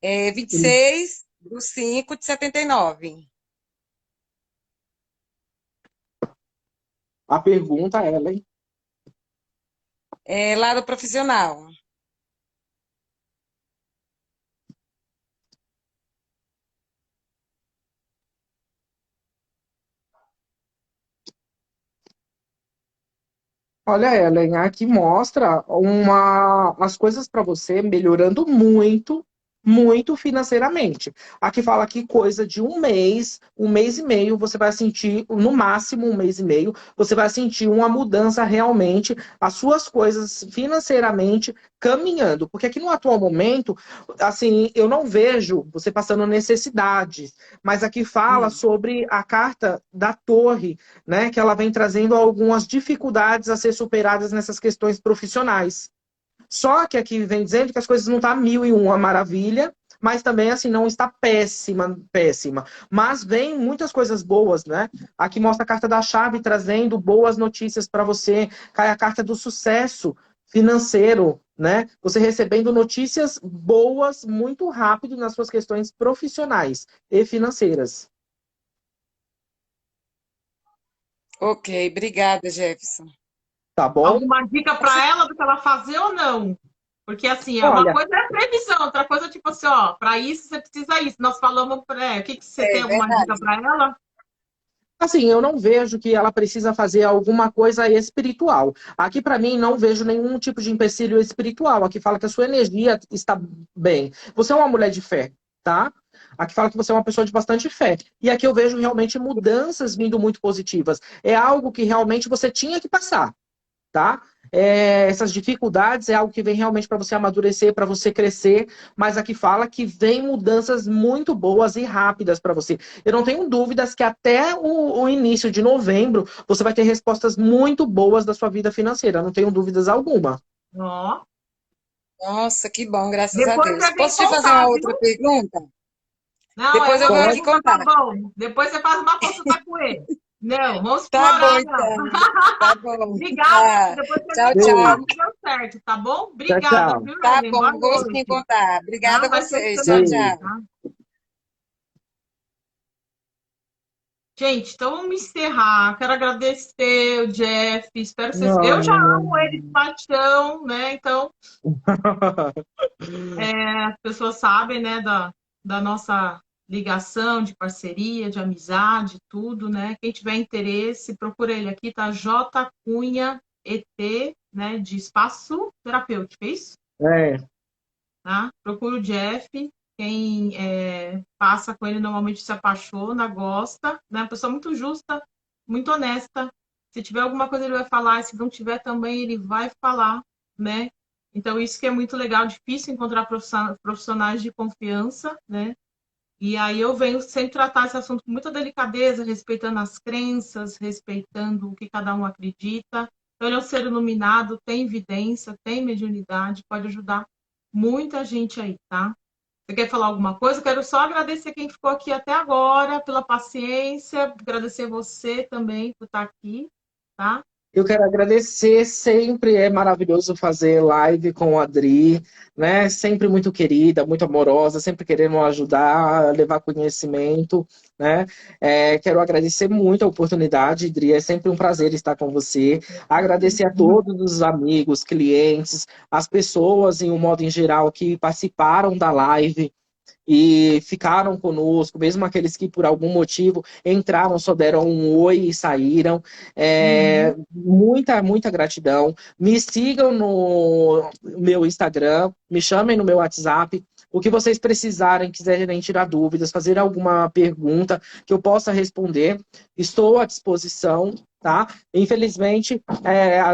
26/5/79. A pergunta, Ellen. Lado profissional. Olha, Ellen, aqui mostra as coisas para você melhorando muito, muito financeiramente. Aqui fala que coisa de um mês e meio, você vai sentir, no máximo um mês e meio, você vai sentir uma mudança realmente, as suas coisas financeiramente caminhando. Porque aqui no atual momento, assim, eu não vejo você passando necessidades, mas aqui fala sobre a carta da torre, né, que ela vem trazendo algumas dificuldades a ser superadas nessas questões profissionais. Só que aqui vem dizendo que as coisas não estão mil e uma maravilha, mas também assim não está péssima, péssima. Mas vem muitas coisas boas, né? Aqui mostra a carta da chave trazendo boas notícias para você, cai a carta do sucesso financeiro, né? Você recebendo notícias boas muito rápido nas suas questões profissionais e financeiras. Ok, obrigada, Jefferson. Tá bom? Alguma dica para ela do que ela fazer ou não? Porque assim, uma Olha, coisa é a previsão, outra coisa é tipo assim, ó, para isso você precisa isso. Nós falamos, o que você tem alguma Verdade. dica para ela? assim, eu não vejo que ela precisa fazer alguma coisa espiritual. Aqui, para mim, não vejo nenhum tipo de empecilho espiritual. Aqui fala que a sua energia está bem. Você é uma mulher de fé, tá? Aqui fala que você é uma pessoa de bastante fé. E aqui eu vejo realmente mudanças vindo muito positivas. É algo que realmente você tinha que passar, tá? Essas dificuldades é algo que vem realmente para você amadurecer, para você crescer, mas aqui fala que vem mudanças muito boas e rápidas para você. Eu não tenho dúvidas que até o início de novembro você vai ter respostas muito boas da sua vida financeira, não tenho dúvidas alguma. Ó. Nossa, que bom, graças a Depois Deus. você vem Posso te fazer uma contar, outra viu? pergunta? Não, Depois eu uma venho aqui pergunta contar. tá bom. Depois você faz uma consulta com ele. Não, vamos Tá bom, explorar, não. então. Tá bom. Obrigada. Tá. Depois você Tchau, me conta tchau. como deu certo, tá bom? Tchau, Obrigada, tchau. viu, Tá Ellen? Boa bom, vou sim noite. contar. Obrigada Tá? a Vai vocês. pensando Tchau, aí, tchau. Beijo. tá? Gente, então vamos encerrar. Quero agradecer o Jeff. Espero que vocês. Eu já amo ele de paixão, né? Então, as pessoas sabem, né, da nossa ligação de parceria, de amizade, tudo, né? Quem tiver interesse, procura ele aqui, tá? J Cunha ET, né? De espaço terapêutico, é isso? É. Tá? Procura o Jeff. Quem passa com ele normalmente se apaixona, gosta, né? Uma pessoa muito justa, muito honesta. Se tiver alguma coisa, ele vai falar. Se não tiver também, ele vai falar, né? Então, isso que é muito legal. Difícil encontrar profissionais de confiança, né? E aí eu venho sempre tratar esse assunto com muita delicadeza, respeitando as crenças, respeitando o que cada um acredita. Então, ele é um ser iluminado, tem evidência, tem mediunidade, pode ajudar muita gente aí, tá? Você quer falar alguma coisa? Eu quero só agradecer quem ficou aqui até agora, pela paciência, agradecer você também por estar aqui, tá? Eu quero agradecer, sempre é maravilhoso fazer live com a Adri, né? Sempre muito querida, muito amorosa, sempre querendo ajudar, levar conhecimento, né? Quero agradecer muito a oportunidade, Adri, é sempre um prazer estar com você. Agradecer a todos os amigos, clientes, as pessoas, em um modo em geral, que participaram da live e ficaram conosco, mesmo aqueles que por algum motivo entraram, só deram um oi e saíram. Muita gratidão. Me sigam no meu Instagram, me chamem no meu WhatsApp. O que vocês precisarem, quiserem tirar dúvidas, fazer alguma pergunta que eu possa responder, estou à disposição. Tá? Infelizmente,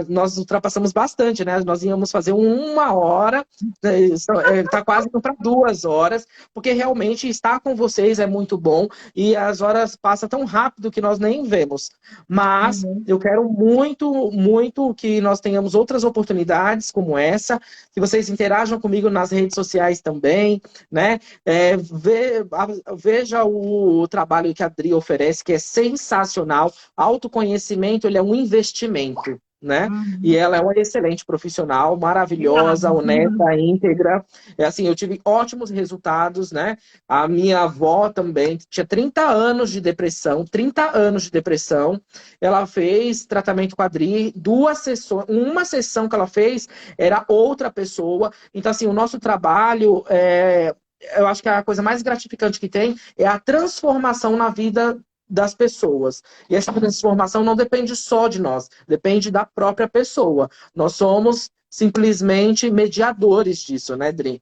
nós ultrapassamos bastante, né? Nós íamos fazer 1 hora, está quase indo para 2 horas, porque realmente estar com vocês é muito bom e as horas passam tão rápido que nós nem vemos. Mas eu quero muito que nós tenhamos outras oportunidades como essa, que vocês interajam comigo nas redes sociais também, né? Veja o trabalho que a Adri oferece, que é sensacional. Autoconhecimento, ele é um investimento, né? E ela é uma excelente profissional, maravilhosa, honesta, íntegra. Assim, eu tive ótimos resultados, né? A minha avó também tinha 30 anos de depressão, 30 anos de depressão. Ela fez tratamento com a Adri, 2 sessões, uma sessão que ela fez era outra pessoa. Então, assim, o nosso trabalho eu acho que a coisa mais gratificante que tem é a transformação na vida das pessoas. E essa transformação não depende só de nós, depende da própria pessoa. Nós somos simplesmente mediadores disso, né, Dri?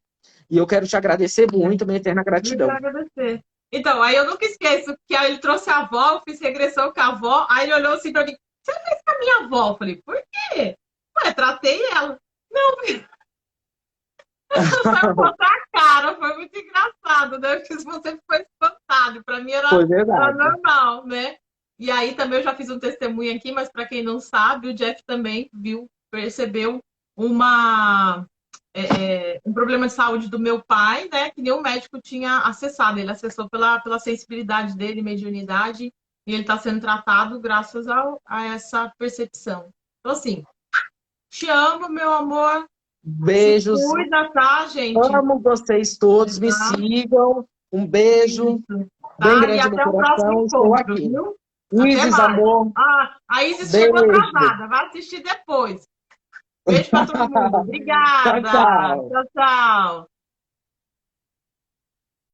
E eu quero te agradecer muito, minha eterna gratidão. Eu quero agradecer. Então, aí eu nunca esqueço que aí ele trouxe a avó, eu fiz regressão com a avó, aí ele olhou assim pra mim, você fez com a minha avó? Eu falei, por quê? Ué, tratei ela. Não, só botar a cara, foi muito engraçado, né? Porque você ficou espantado, pra mim era normal, né? E aí também eu já fiz um testemunho aqui, mas para quem não sabe, o Jeff também percebeu um problema de saúde do meu pai, né? Que nenhum médico tinha acessado. Ele acessou pela sensibilidade dele, mediunidade, e ele está sendo tratado graças a essa percepção. Então, assim, te amo, meu amor. Beijos. Se cuida, tá, gente? Amo vocês todos, me sigam. Um beijo. Bem grande e até no o próximo coração. encontro, Estou aqui. viu? Isis, amor. A Isis chegou atrasada, vai assistir depois. Beijo pra todo mundo. Obrigada. Tchau, tchau. Tchau, tchau.